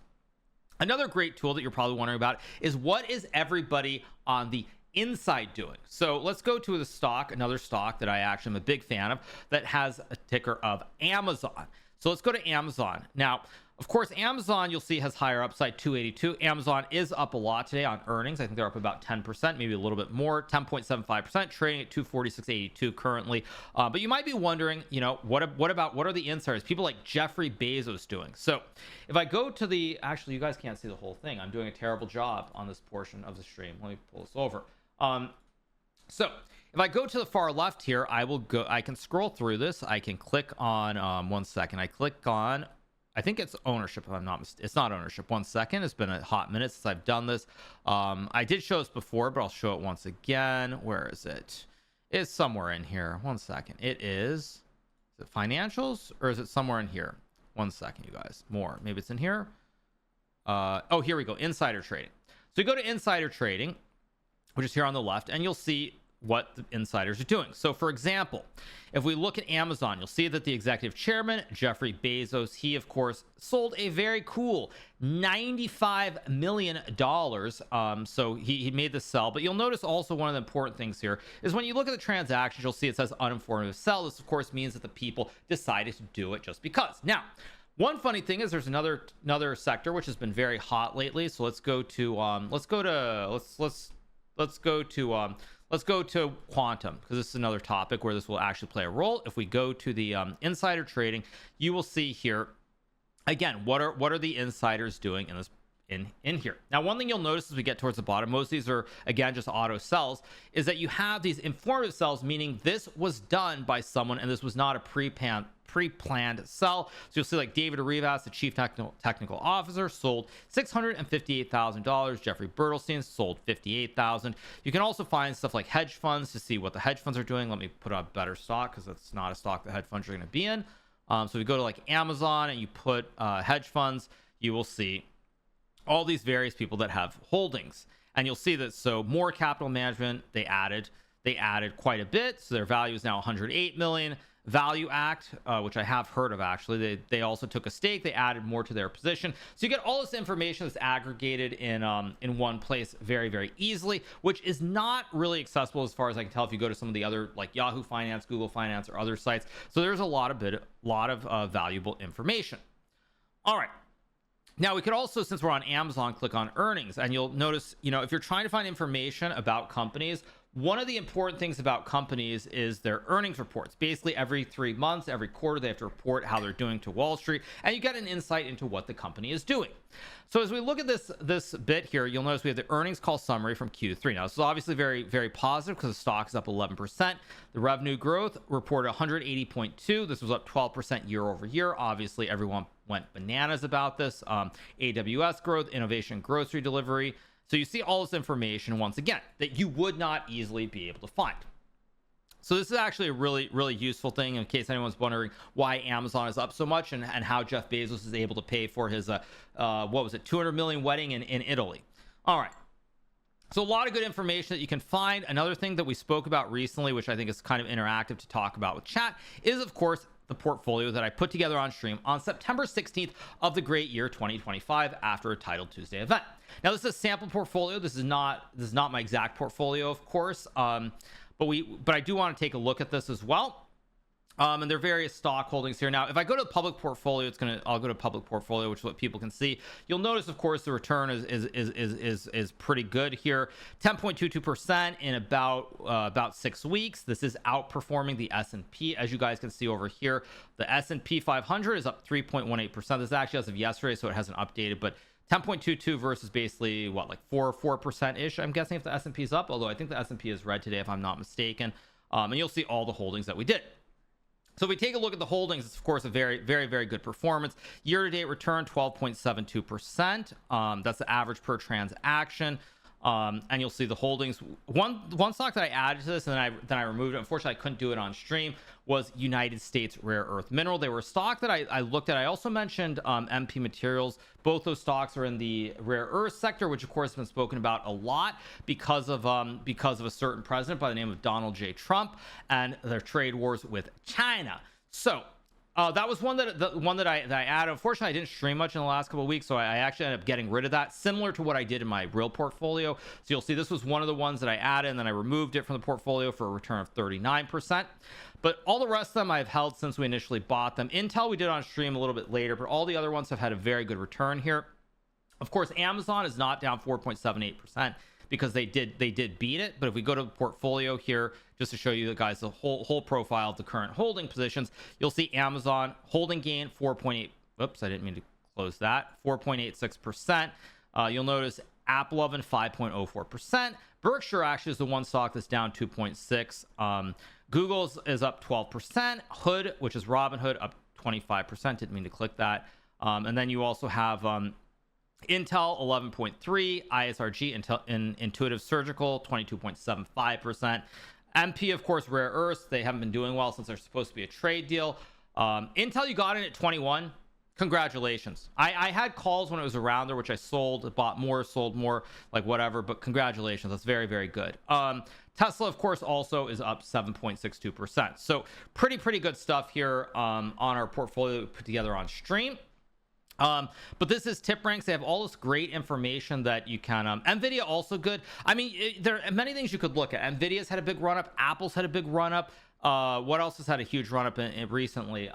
Another great tool that you're probably wondering about is, what is everybody on the inside doing? So let's go to the stock, another stock that I actually am a big fan of, that has a ticker of Amazon. So let's go to Amazon. Now, of course, Amazon, you'll see, has higher upside, 282. Amazon is up a lot today on earnings. I think they're up about 10%, maybe a little bit more, 10.75%, trading at 246.82 currently. But you might be wondering, you know, what are the insiders, people like Jeffrey Bezos, doing? So if I go to the, actually, you guys can't see the whole thing. I'm doing a terrible job on this portion of the stream. Let me pull this over. So if I go to the far left here, I can scroll through this. I can click on, 1 second. I click on, I think it's ownership, if I'm not mistaken. It's not ownership. 1 second. It's been a hot minute since I've done this. I did show this before, but I'll show it once again. Where is it? It's somewhere in here. 1 second. Is it financials, or is it somewhere in here? 1 second, you guys. More. Maybe it's in here. Oh, here we go. Insider trading. So you go to insider trading, which is here on the left, and you'll see what the insiders are doing. So for example, if we look at Amazon, you'll see that the executive chairman, Jeffrey Bezos, he of course sold a very cool $95 million. So he made the sell. But you'll notice also one of the important things here is, when you look at the transactions, you'll see it says uninformative sell. This of course means that the people decided to do it just because. Now, one funny thing is, there's another sector which has been very hot lately. So let's go to quantum, because this is another topic where this will actually play a role. If we go to the insider trading, you will see here again, what are the insiders doing in here. Now, one thing you'll notice as we get towards the bottom, most of these are again just auto sells, is that you have these informative sells, meaning this was done by someone and this was not a pre-planned sell. So you'll see like David Arribas, the chief technical officer, sold $658,000. Jeffrey Bertelstein sold $58,000. You can also find stuff like hedge funds to see what the hedge funds are doing. Let me put up better stock because it's not a stock that hedge funds are going to be in. So if you go to like Amazon and you put hedge funds, you will see all these various people that have holdings, and you'll see that. So more capital management, they added quite a bit, so their value is now 108 million. Value Act, which I have heard of, actually, they also took a stake. They added more to their position, so you get all this information that's aggregated in one place very, very easily, which is not really accessible as far as I can tell if you go to some of the other like Yahoo Finance, Google Finance, or other sites. So there's a lot of valuable information. All right. Now we could also, since we're on Amazon, click on earnings, and you'll notice, if you're trying to find information about companies, one of the important things about companies is their earnings reports. Basically, every 3 months, every quarter, they have to report how they're doing to Wall Street, and you get an insight into what the company is doing. So as we look at this bit here, you'll notice we have the earnings call summary from Q3. Now, this is obviously very, very positive because the stock is up 11%. The revenue growth reported 180.2. This was up 12% year over year. Obviously, everyone went bananas about this. AWS growth, innovation, grocery delivery. So you see all this information once again that you would not easily be able to find. So this is actually a really, really useful thing in case anyone's wondering why Amazon is up so much and how Jeff Bezos is able to pay for his, 200 million wedding in Italy. All right. So a lot of good information that you can find. Another thing that we spoke about recently, which I think is kind of interactive to talk about with chat, is of course the portfolio that I put together on stream on September 16th of the great year 2025 after a Title Tuesday event. Now this is a sample portfolio. This is not my exact portfolio, of course, but I do want to take a look at this as well. And there are various stock holdings here. Now, if I go to the public portfolio, I'll go to public portfolio, which is what people can see. You'll notice, of course, the return is pretty good here. 10.22% in about 6 weeks. This is outperforming the S&P, as you guys can see over here. The S&P 500 is up 3.18%. This is actually as of yesterday, so it hasn't updated, but 10.22 versus basically what, like 4% ish. I'm guessing if the S&P is up, although I think the S&P is red today, if I'm not mistaken. And you'll see all the holdings that we did. So if we take a look at the holdings, it's of course a very, very, very good performance. Year-to-date return 12.72%. That's the average per transaction. And you'll see the holdings. One stock that I added to this and then I removed it. Unfortunately, I couldn't do it on stream. Was United States Rare Earth Mineral. They were a stock that I looked at. I also mentioned MP Materials. Both those stocks are in the rare earth sector, which of course has been spoken about a lot because of a certain president by the name of Donald J. Trump and their trade wars with China. So that was one that I added. Unfortunately, I didn't stream much in the last couple of weeks, so I actually ended up getting rid of that, similar to what I did in my real portfolio. So you'll see this was one of the ones that I added, and then I removed it from the portfolio for a return of 39%. But all the rest of them I've held since we initially bought them. Intel we did on stream a little bit later, but all the other ones have had a very good return here. Of course, Amazon is not down 4.78%. because they did beat it. But if we go to the portfolio here, just to show you the guys the whole profile of the current holding positions, you'll see Amazon holding gain 4.8. Oops, I didn't mean to close that. 4.86%. You'll notice Apple Oven 5.04%. Berkshire actually is the one stock that's down 2.6. Google's is up 12%. Hood, which is Robinhood, up 25%. Didn't mean to click that. And then you also have Intel 11.3, ISRG, Intuitive Surgical 22.75%. MP, of course, rare earths. They haven't been doing well since they're supposed to be a trade deal. Intel, you got in at 21. Congratulations. I had calls when it was around there, which I sold, bought more, sold more, like whatever, but congratulations. That's very, very good. Tesla, of course, also is up 7.62%. So pretty good stuff here on our portfolio that we put together on stream. But this is TipRanks. They have all this great information that you can Nvidia also good. I mean, there are many things you could look at. Nvidia's had a big run up. Apple's had a big run up. What else has had a huge run up in recently?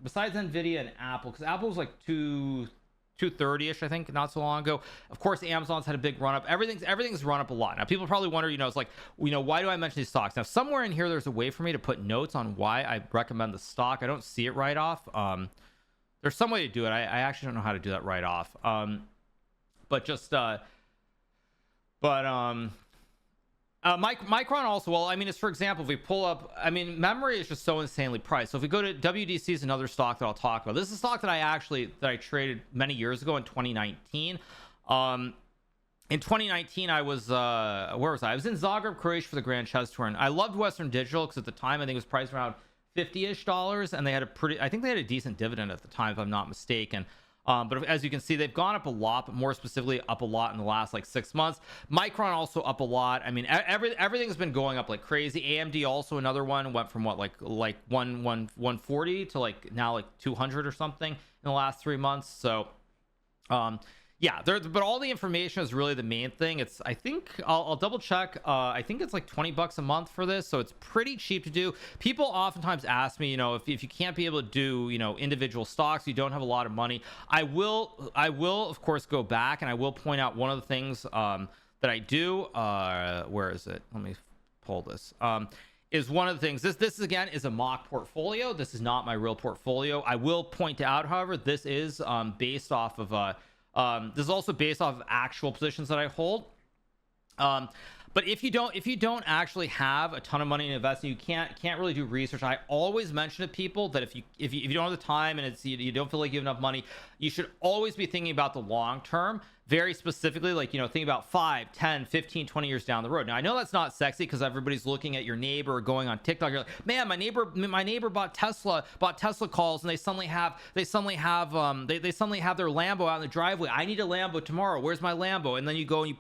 Besides Nvidia and Apple, because Apple was like 230ish, I think, not so long ago. Of course, Amazon's had a big run up. Everything's run up a lot. Now, people probably wonder, it's like, why do I mention these stocks? Now, somewhere in here, there's a way for me to put notes on why I recommend the stock. I don't see it right off. There's some way to do it. I actually don't know how to do that right off. but just Micron also, well, I mean, it's, for example, if we pull up, I mean, memory is just so insanely priced. So if we go to WDC, is another stock that I'll talk about. This is a stock that I traded many years ago in 2019. In 2019, I was where was I? I was in Zagreb, Croatia for the Grand Chess Tour, and I loved Western Digital because at the time I think it was priced around $50-ish, and they had I think they had a decent dividend at the time, if I'm not mistaken. But as you can see, they've gone up a lot, but more specifically up a lot in the last like 6 months. Micron also up a lot. I mean, everything's been going up like crazy. AMD also, another one, went from what, like 140 to like now like 200 or something in the last 3 months. So yeah, but all the information is really the main thing. It's, I think I'll double check. I think it's like $20 a month for this, so it's pretty cheap to do. People oftentimes ask me, you know, if you can't be able to do, you know, individual stocks, you don't have a lot of money. I will of course go back and I will point out one of the things that I do. Where is it? Let me pull this. Is one of the things, this again is a mock portfolio. This is not my real portfolio. I will point out, however, this is based off of this is also based off of actual positions that I hold. But if you don't actually have a ton of money to invest, and you can't really do research, I always mention to people that if you don't have the time and you don't feel like you have enough money, you should always be thinking about the long term. Very specifically, like, you know, think about 5, 10, 15, 20 years down the road. Now, I know that's not sexy because everybody's looking at your neighbor or going on TikTok. You're like, man, my neighbor bought Tesla calls, and they suddenly have their Lambo out in the driveway. I need a Lambo tomorrow. Where's my Lambo? And then you go and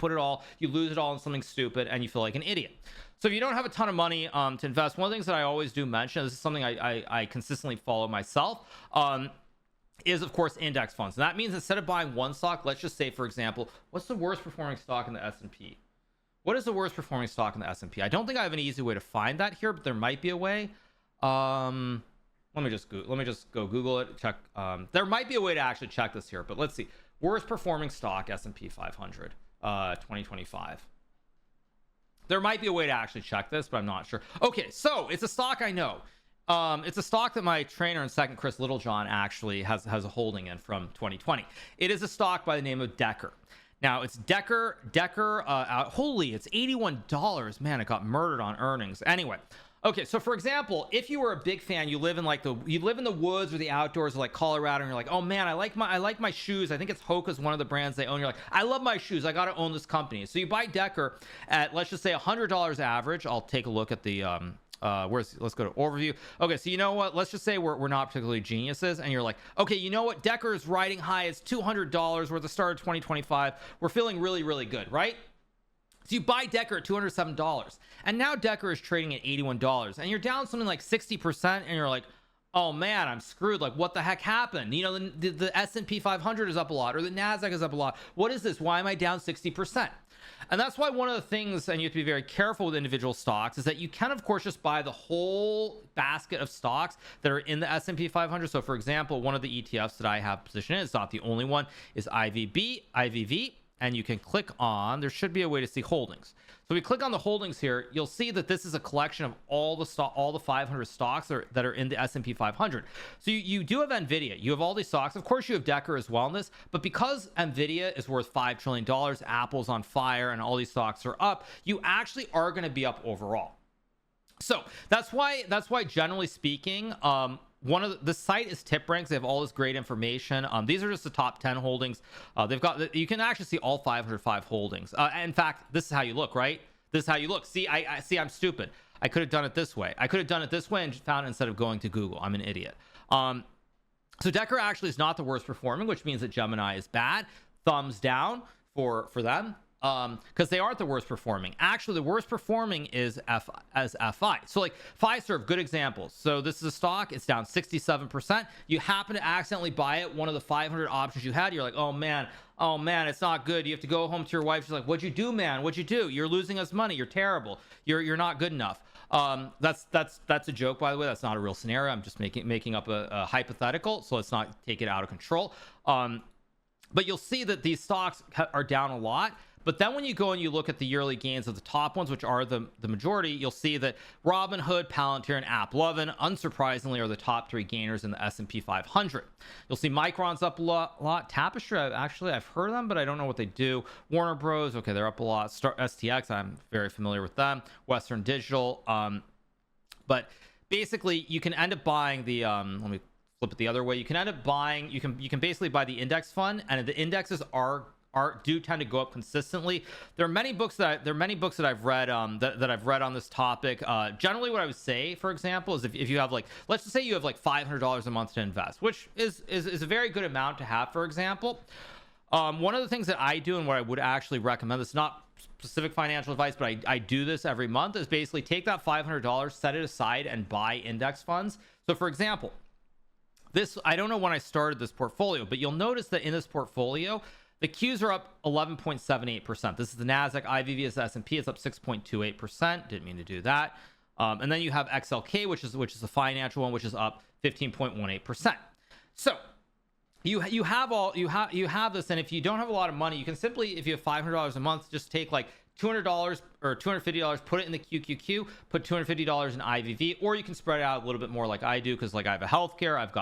you lose it all in something stupid, and you feel like an idiot. So if you don't have a ton of money to invest, one of the things that I always do mention, this is something I consistently follow myself, is of course index funds. And that means instead of buying one stock, let's just say, for example, what's the worst performing stock in the S&P? What is the worst performing stock in the S&P? I don't think I have an easy way to find that here, but there might be a way. Let me just go Google it, check. There might be a way to actually check this here, but let's see. Worst performing stock, S&P 500, 2025. There might be a way to actually check this, but I'm not sure. Okay, so it's a stock I know. It's a stock that my trainer and second, Chris Littlejohn, actually has a holding in from 2020. It is a stock by the name of Decker. Now it's Decker. Holy, it's $81. Man, it got murdered on earnings. Anyway, okay. So for example, if you were a big fan, you live in the woods or the outdoors, like Colorado, and you're like, oh man, I like my shoes. I think it's Hoka's one of the brands they own. You're like, I love my shoes. I got to own this company. So you buy Decker at, let's just say, $100 average. I'll take a look at the let's go to overview. Okay, so you know what, let's just say we're not particularly geniuses, and you're like, okay, you know what, Decker is riding high. It's $200. We're at the start of 2025. We're feeling really, really good, right? So you buy Decker at $207, and now Decker is trading at $81, and you're down something like 60%, and you're like, oh man, I'm screwed. Like, what the heck happened? You know, the S&P 500 is up a lot, or the NASDAQ is up a lot. What is this? Why am I down 60%? And that's why one of the things, and you have to be very careful with individual stocks, is that you can, of course, just buy the whole basket of stocks that are in the S&P 500. So, for example, one of the ETFs that I have positioned in, it's not the only one, is IVV. And you can click on, there should be a way to see holdings. So we click on the holdings here, you'll see that this is a collection of all the 500 stocks that are in the S&P 500. So you do have Nvidia, you have all these stocks. Of course, you have Decker as well in this, but because Nvidia is worth $5 trillion, Apple's on fire, and all these stocks are up, you actually are going to be up overall. So that's why generally speaking, the site is TipRanks. They have all this great information. These are just the top 10 holdings. You can actually see all 505 holdings. In fact, this is how you look, right? This is how you look. See, I'm stupid. I could have done it this way. And found it instead of going to Google. I'm an idiot. So Decker actually is not the worst performing, which means that Gemini is bad. Thumbs down for them. Because they aren't the worst performing. Actually, the worst performing is FI. So like Fiserv, good example. So this is a stock, it's down 67%. You happen to accidentally buy it, one of the 500 options you had. You're like, oh man, it's not good. You have to go home to your wife. She's like, what'd you do, man? What'd you do? You're losing us money. You're terrible. You're not good enough. That's a joke, by the way. That's not a real scenario. I'm just making up a hypothetical. So let's not take it out of control. But you'll see that these stocks are down a lot. But then when you go and you look at the yearly gains of the top ones, which are the majority, you'll see that Robinhood, Palantir, and AppLovin, unsurprisingly, are the top 3 gainers in the S&P 500. You'll see Micron's up a lot. Tapestry, I've heard of them, but I don't know what they do. Warner Bros, okay, they're up a lot. STX, I'm very familiar with them. Western Digital, but basically you can end up buying the let me flip it the other way. You can end up buying, you can basically buy the index fund, and the indexes do tend to go up consistently. There are many books that I've read that I've read on this topic. Generally what I would say, for example, is if you have, like, let's just say you have like $500 a month to invest, which is a very good amount to have, for example. One of the things that I do, and what I would actually recommend, this is not specific financial advice, but I do this every month, is basically take that $500, set it aside, and buy index funds. So for example, this, I don't know when I started this portfolio, but you'll notice that in this portfolio, the Qs are up 11.78%. This is the NASDAQ. IVV is the S&P. It's up 6.28%. Didn't mean to do that. And then you have XLK, which is the financial one, which is up 15.18%. So you have this, and if you don't have a lot of money, you can simply, if you have $500 a month, just take like $200 or $250, put it in the QQQ, put $250 in IVV, or you can spread it out a little bit more like I do, because like I have a healthcare, I've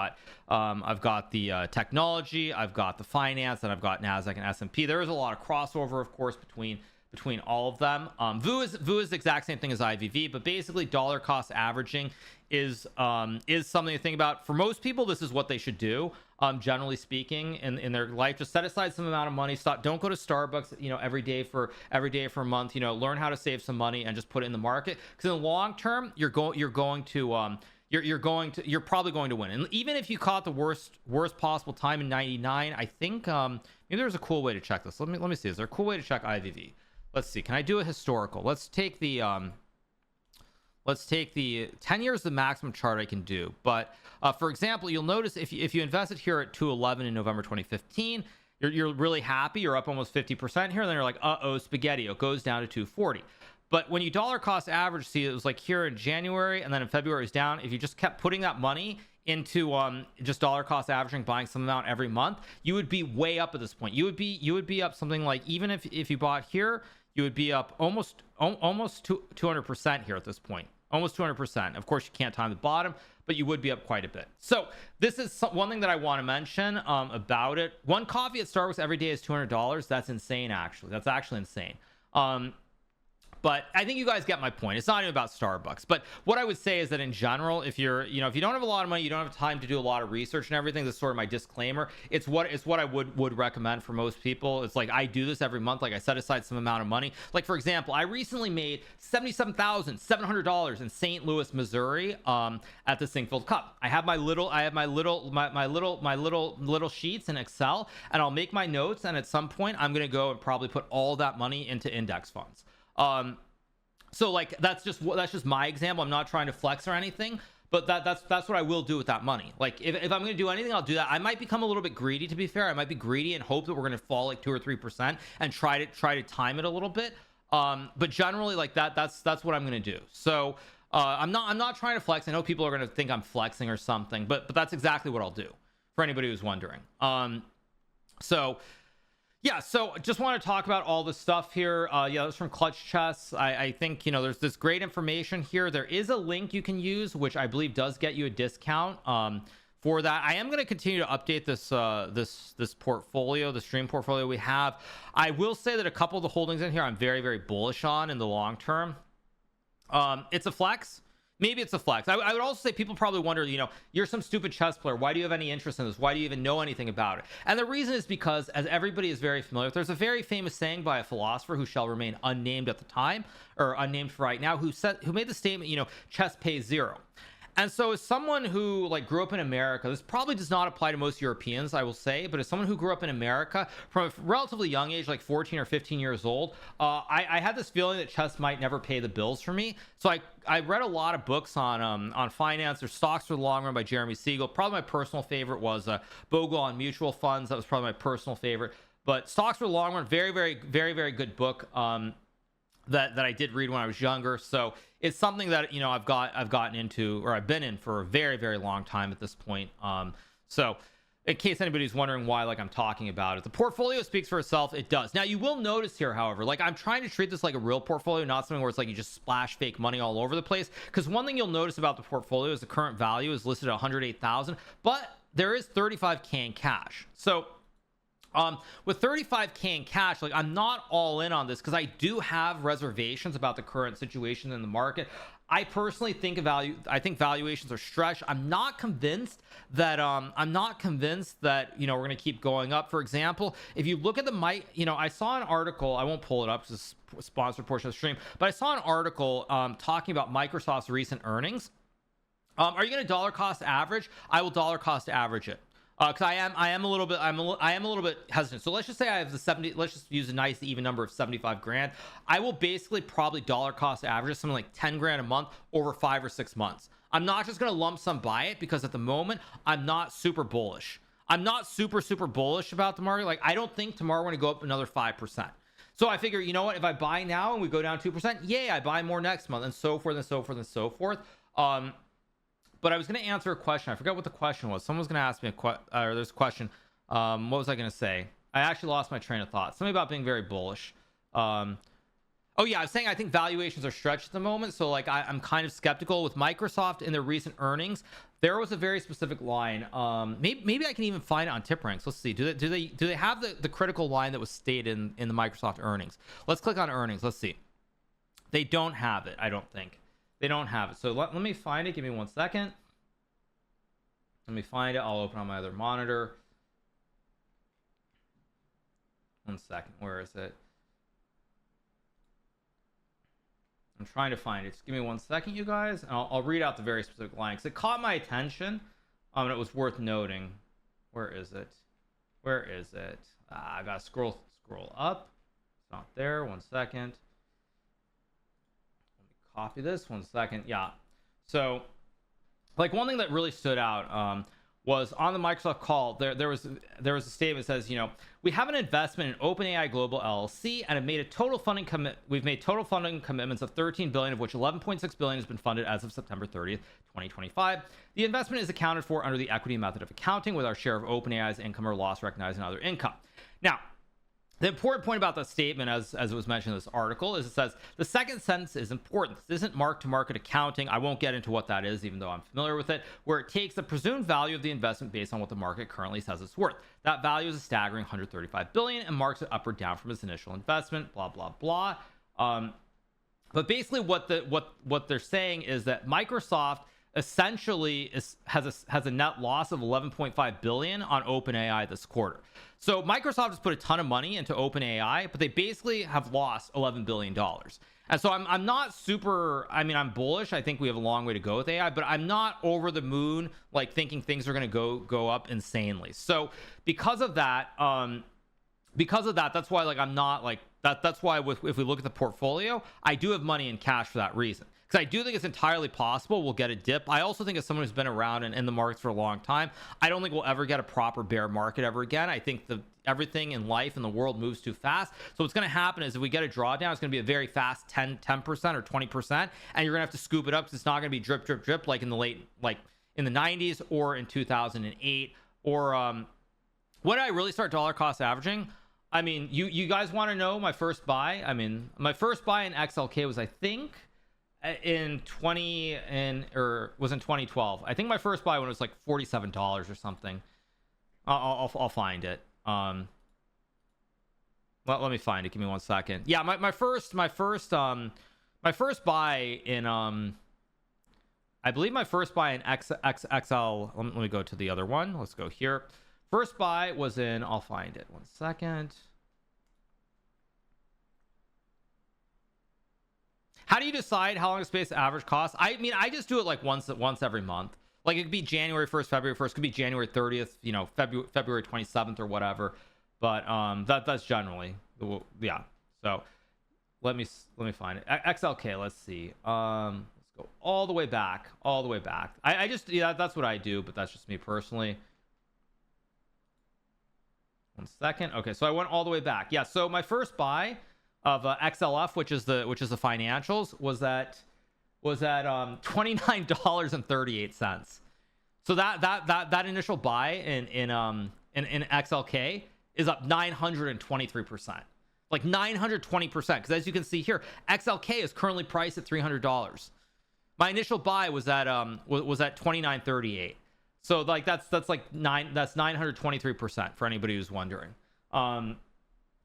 got the technology, I've got the finance, and I've got NASDAQ and S&P. There is a lot of crossover, of course, between all of them. VU is the exact same thing as IVV, but basically dollar cost averaging is something to think about. For most people, this is what they should do. Generally speaking, in their life, just set aside some amount of money. Don't go to Starbucks, every day for a month. Learn how to save some money and just put it in the market, because in the long term, you're probably going to win. And even if you caught the worst possible time in 99, I think maybe there's a cool way to check this. Let me see. Is there a cool way to check IVV? Let's see. Can I do a historical? Let's take the 10 years, the maximum chart I can do. But for example, you'll notice if you invested here at 211 in November 2015, you're really happy. You're up almost 50% here. And then you're like, uh-oh, spaghetti. It goes down to 240. But when you dollar cost average, see, it was like here in January, and then in February it's down. If you just kept putting that money into just dollar cost averaging, buying some amount every month, you would be way up at this point. You would be up something like, even if you bought here, you would be up almost 200% here at this point. Almost 200%. Of course, you can't time the bottom, but you would be up quite a bit. So this is one thing that I want to mention about it. One coffee at Starbucks every day is $200. That's insane, actually. That's actually insane. But I think you guys get my point. It's not even about Starbucks. But what I would say is that in general, if you're, if you don't have a lot of money, you don't have time to do a lot of research and everything, this is sort of my disclaimer. It's what I would recommend for most people. It's like, I do this every month. Like, I set aside some amount of money. Like, for example, I recently made $77,700 in St. Louis, Missouri, at the Singfield Cup. I have my little sheets in Excel, and I'll make my notes. And at some point, I'm going to go and probably put all that money into index funds. So like, that's just my example. I'm not trying to flex or anything, but that's what I will do with that money. Like, if I'm going to do anything, I'll do that. I might become a little bit greedy, to be fair. I might be greedy and hope that we're going to fall like 2 or 3% and try to time it a little bit. But generally, like, that's what I'm going to do. So, I'm not trying to flex. I know people are going to think I'm flexing or something, but that's exactly what I'll do, for anybody who's wondering. Yeah, so just want to talk about all the stuff here. Yeah, that's from Clutch Chess. I think, there's this great information here. There is a link you can use, which I believe does get you a discount for that. I am going to continue to update this portfolio, the stream portfolio we have. I will say that a couple of the holdings in here I'm very, very bullish on in the long term. It's a flex. Maybe it's a flex. I would also say people probably wonder, you're some stupid chess player. Why do you have any interest in this? Why do you even know anything about it? And the reason is because, as everybody is very familiar with, there's a very famous saying by a philosopher who shall remain unnamed at the time, or unnamed for right now, who made the statement, chess pays zero. And so as someone who grew up in America, this probably does not apply to most Europeans, I will say, but as someone who grew up in America from a relatively young age, like 14 or 15 years old, I had this feeling that chess might never pay the bills for me. So I read a lot of books on finance. There's Stocks for the Long Run by Jeremy Siegel. Probably my personal favorite was Bogle on Mutual Funds. That was probably my personal favorite. But Stocks for the Long Run, very, very, very, very good book. That I did read when I was younger. So it's something that I've gotten into, or I've been in for a very, very long time at this point. So in case anybody's wondering why like I'm talking about it. The portfolio speaks for itself. It does. Now you will notice here, however, like I'm trying to treat this like a real portfolio, not something where it's like you just splash fake money all over the place. Because one thing you'll notice about the portfolio is the current value is listed at 108,000, but there is 35k in cash. So with 35k in cash, like I'm not all in on this because I do have reservations about the current situation in the market. I personally think I think valuations are stretched. I'm not convinced that you know we're going to keep going up. For example, if you look at I saw an article, I won't pull it up because it's a sponsored portion of the stream, but I saw an article talking about Microsoft's recent earnings. Are you going to dollar cost average? I will dollar cost average it. Because I am a little bit hesitant. So let's just say I have the 70. Let's just use a nice even number of 75 grand. I will basically probably dollar cost average something like 10 grand a month over 5 or 6 months. I'm not just going to lump sum buy it because at the moment I'm not super bullish. I'm not super bullish about the market. Like I don't think tomorrow we're going to go up another 5%. So I figure, you know what? If I buy now and we go down 2%, yay, I buy more next month, and so forth and so forth and so forth. But I was going to answer a question. I forgot what the question was. Someone's going to ask me there's a question. What was I going to say? I actually lost my train of thought. Something about being very bullish. Oh yeah, I was saying I think valuations are stretched at the moment. So like I'm kind of skeptical with Microsoft in their recent earnings. There was a very specific line. Maybe I can even find it on TipRanks. Let's see. Do they have the critical line that was stated in the Microsoft earnings? Let's click on earnings. Let's see. They don't have it. I don't think. They don't have it. So let me find it. Give me 1 second. Let me find it. I'll open on my other monitor. 1 second. Where is it? I'm trying to find it. Just give me 1 second, you guys. And I'll read out the very specific line because it caught my attention. And it was worth noting. Where is it? Where is it? I gotta scroll up. It's not there. 1 second. Copy this 1 second. Yeah, so like one thing that really stood out was on the Microsoft call there was a statement that says, you know, we have an investment in OpenAI Global LLC and have made a total funding we've made total funding commitments of 13 billion, of which 11.6 billion has been funded as of September 30th 2025. The investment is accounted for under the equity method of accounting, with our share of OpenAI's income or loss recognized in other income. Now, the important point about the statement, as it was mentioned in this article, is it says the second sentence is important. This isn't mark-to-market accounting. I won't get into what that is, even though I'm familiar with it, where it takes the presumed value of the investment based on what the market currently says it's worth. That value is a staggering 135 billion and marks it up or down from its initial investment, blah, blah, blah. But basically what they're saying is that Microsoft essentially has a net loss of 11.5 billion on OpenAI this quarter. So Microsoft has put a ton of money into OpenAI, but they basically have lost $11 billion. And so I'm not super, I mean, I'm bullish. I think we have a long way to go with AI, but I'm not over the moon, like thinking things are going to go up insanely. So because of that, that's why like I'm not like that's why if we look at the portfolio, I do have money in cash for that reason. Because I do think it's entirely possible we'll get a dip. I also think as someone who's been around and in the markets for a long time, I don't think we'll ever get a proper bear market ever again. I think everything in life and the world moves too fast. So what's going to happen is if we get a drawdown, it's going to be a very fast 10% or 20%, and you're going to have to scoop it up because it's not going to be drip, drip, drip like in the in the 90s or in 2008 or when I really start dollar cost averaging. I mean, you guys want to know my first buy? I mean, my first buy in XLK was, I think, in 2012. I think my first buy when it was like $47 or something. I'll find it. Let me find it. Give me 1 second. Yeah, my first buy in I believe my first buy in XL. Let me go to the other one. Let's go here. First buy was in, I'll find it. 1 second. How do you decide how long to space average cost? I mean, I just do it like once every month. Like it could be January 1st, February 1st, could be January 30th, you know, February 27th or whatever. But that's generally, yeah. So let me find it. XLK, let's see. Let's go all the way back. I just, yeah, that's what I do, but that's just me personally. 1 second. Okay, so I went all the way back. Yeah, so my first buy of XLF, which is the financials, was at $29.38. So that initial buy in XLK is up 923%, like 920%. Because as you can see here, XLK is currently priced at $300. My initial buy was at $29.38. So like that's like 923% for anybody who's wondering.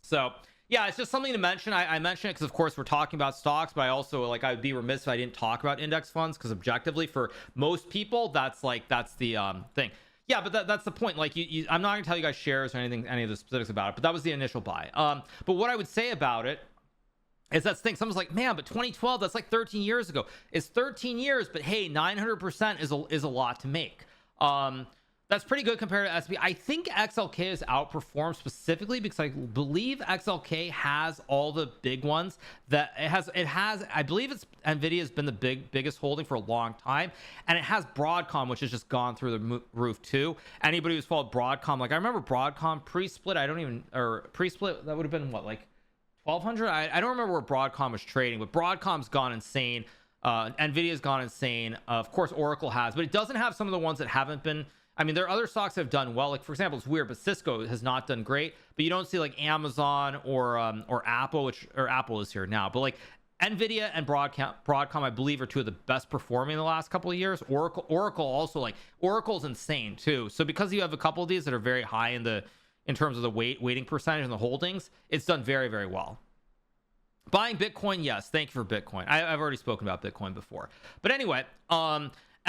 So yeah, it's just something to mention. I mention it because of course we're talking about stocks, but I also, like, I would be remiss if I didn't talk about index funds, because objectively for most people that's the thing. Yeah, but that's the point. Like, I'm not gonna tell you guys shares or any of the specifics about it, but that was the initial buy. But what I would say about it is that's the thing. Someone's like, man, but 2012, that's like 13 years ago. It's 13 years, but hey, 900% is a lot to make. That's pretty good compared to SP. I think XLK has outperformed specifically because I believe XLK has all the big ones that it has. I believe Nvidia has been the biggest holding for a long time, and it has Broadcom, which has just gone through the roof too. Anybody who's followed Broadcom, like I remember Broadcom pre-split, pre-split, that would have been what, like 1200. I don't remember where Broadcom was trading, but Broadcom's gone insane. Nvidia's gone insane. Of course Oracle has, but it doesn't have some of the ones that haven't been. I mean, there are other stocks that have done well. Like, for example, it's weird, but Cisco has not done great. But you don't see like Amazon or Apple, Apple is here now. But like Nvidia and Broadcom, I believe, are two of the best performing in the last couple of years. Oracle also, like, Oracle's insane too. So because you have a couple of these that are very high in terms of the weighting percentage and the holdings, it's done very, very well. Buying Bitcoin, yes, thank you for Bitcoin. I've already spoken about Bitcoin before. But anyway,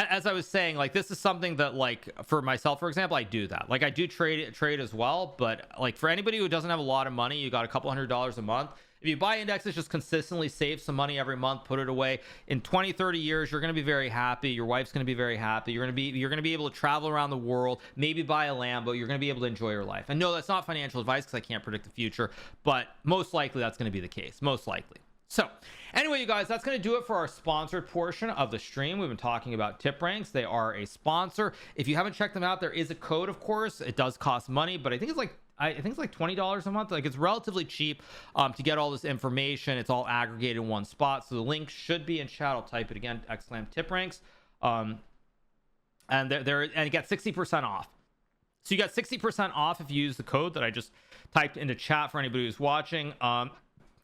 as I was saying, like, this is something that, like, for myself, for example, I do that. Like, I do trade as well, but like for anybody who doesn't have a lot of money, you got a couple $100s a month. If you buy indexes, just consistently save some money every month, put it away. In 20, 30 years, you're going to be very happy. Your wife's going to be very happy. You're going to be able to travel around the world, maybe buy a Lambo. You're going to be able to enjoy your life. And no, that's not financial advice because I can't predict the future, but most likely that's going to be the case. Most likely. So anyway, you guys, that's going to do it for our sponsored portion of the stream. We've been talking about TipRanks. They are a sponsor. If you haven't checked them out, there is a code, of course. It does cost money, but I think it's like $20 a month. Like, it's relatively cheap to get all this information. It's all aggregated in one spot. So the link should be in chat. I'll type it again, !TipRanks. And you get 60% off. So you got 60% off if you use the code that I just typed into chat for anybody who's watching.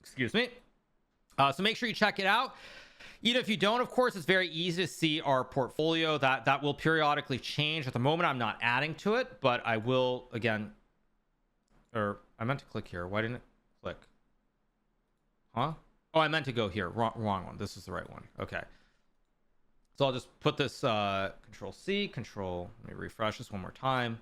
Excuse me. So make sure you check it out. Even if you don't, of course, it's very easy to see our portfolio. That will periodically change. At the moment, I'm not adding to it, but I will again. Or I meant to click here. Why didn't it click? Huh? Oh, I meant to go here. Wrong one. This is the right one. Okay. So I'll just put this Control C, Control. Let me refresh this one more time.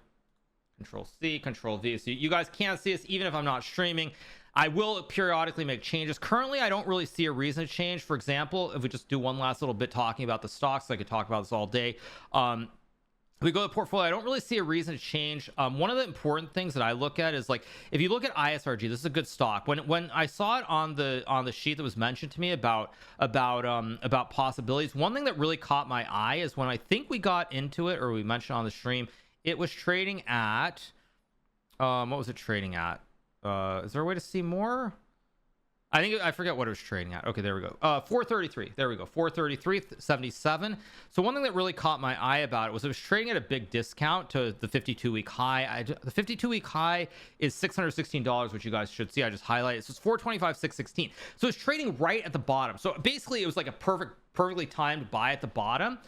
Control C, Control V. So you guys can't see this even if I'm not streaming. I will periodically make changes. Currently, I don't really see a reason to change. For example, if we just do one last little bit talking about the stocks, I could talk about this all day. If we go to the portfolio, I don't really see a reason to change. One of the important things that I look at is, like, if you look at ISRG, this is a good stock. When I saw it on the sheet that was mentioned to me about possibilities, one thing that really caught my eye is when I think we got into it, or we mentioned on the stream, it was trading at what was it trading at? Is there a way to see more? I forget what it was trading at. Okay, there we go. 433. There we go. 433.77. So one thing that really caught my eye about it was trading at a big discount to the 52-week high. The 52-week high is $616, which you guys should see. I just highlighted. So it's 425.616. So it's trading right at the bottom. So basically, it was like a perfectly timed buy at the bottom.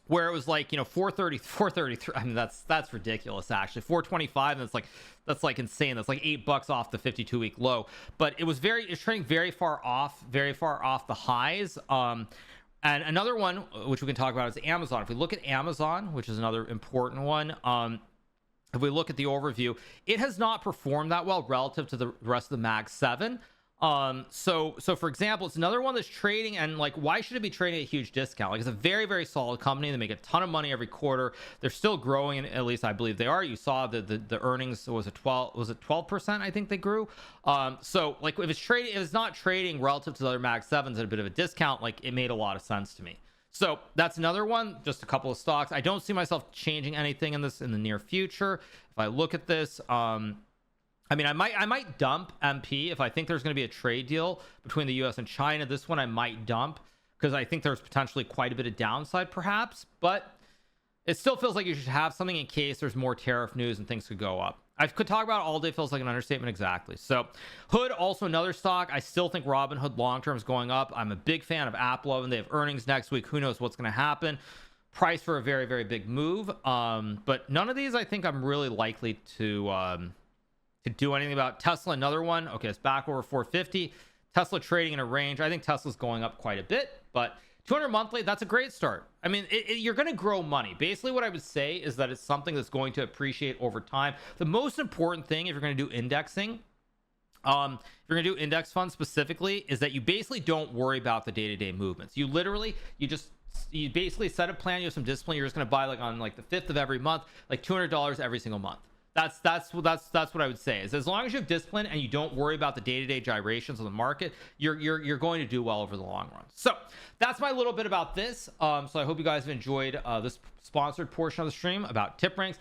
Where it was like, 433. I mean, that's ridiculous, actually. 425, and that's like insane. That's like $8 off the 52-week low. But it's trading very far off the highs. And another one which we can talk about is Amazon. If we look at Amazon, which is another important one, if we look at the overview, it has not performed that well relative to the rest of the Mag 7. So for example, it's another one that's trading, and like, why should it be trading at a huge discount? Like, it's a very, very solid company. They make a ton of money every quarter. They're still growing, and at least I believe they are. You saw the earnings was it 12%? I think they grew. So like, if it's not trading relative to the other Mag 7s at a bit of a discount, like, it made a lot of sense to me. So that's another one, just a couple of stocks. I don't see myself changing anything in this in the near future. If I look at this, I mean, I might dump MP if I think there's going to be a trade deal between the US and China. This one I might dump because I think there's potentially quite a bit of downside, perhaps. But it still feels like you should have something in case there's more tariff news and things could go up. I could talk about it all day, feels like an understatement. Exactly. So Hood, also another stock. I still think Robinhood long term is going up. I'm a big fan of AppLovin. They have earnings next week. Who knows what's going to happen? Price for a very, very big move. But none of these I think I'm really likely to do anything about. Tesla, another one. Okay, it's back over 450. Tesla trading in a range. I think Tesla's going up quite a bit, but 200 monthly, that's a great start. I mean, you're going to grow money. Basically, what I would say is that it's something that's going to appreciate over time. The most important thing, if you're going to do indexing, if you're going to do index funds specifically, is that you basically don't worry about the day-to-day movements. You basically set a plan. You have some discipline. You're just going to buy like on like the 5th of every month, like $200 every single month. That's what I would say, is as long as you have discipline and you don't worry about the day-to-day gyrations of the market, you're going to do well over the long run. So that's my little bit about this. So I hope you guys have enjoyed this sponsored portion of the stream about TipRanks.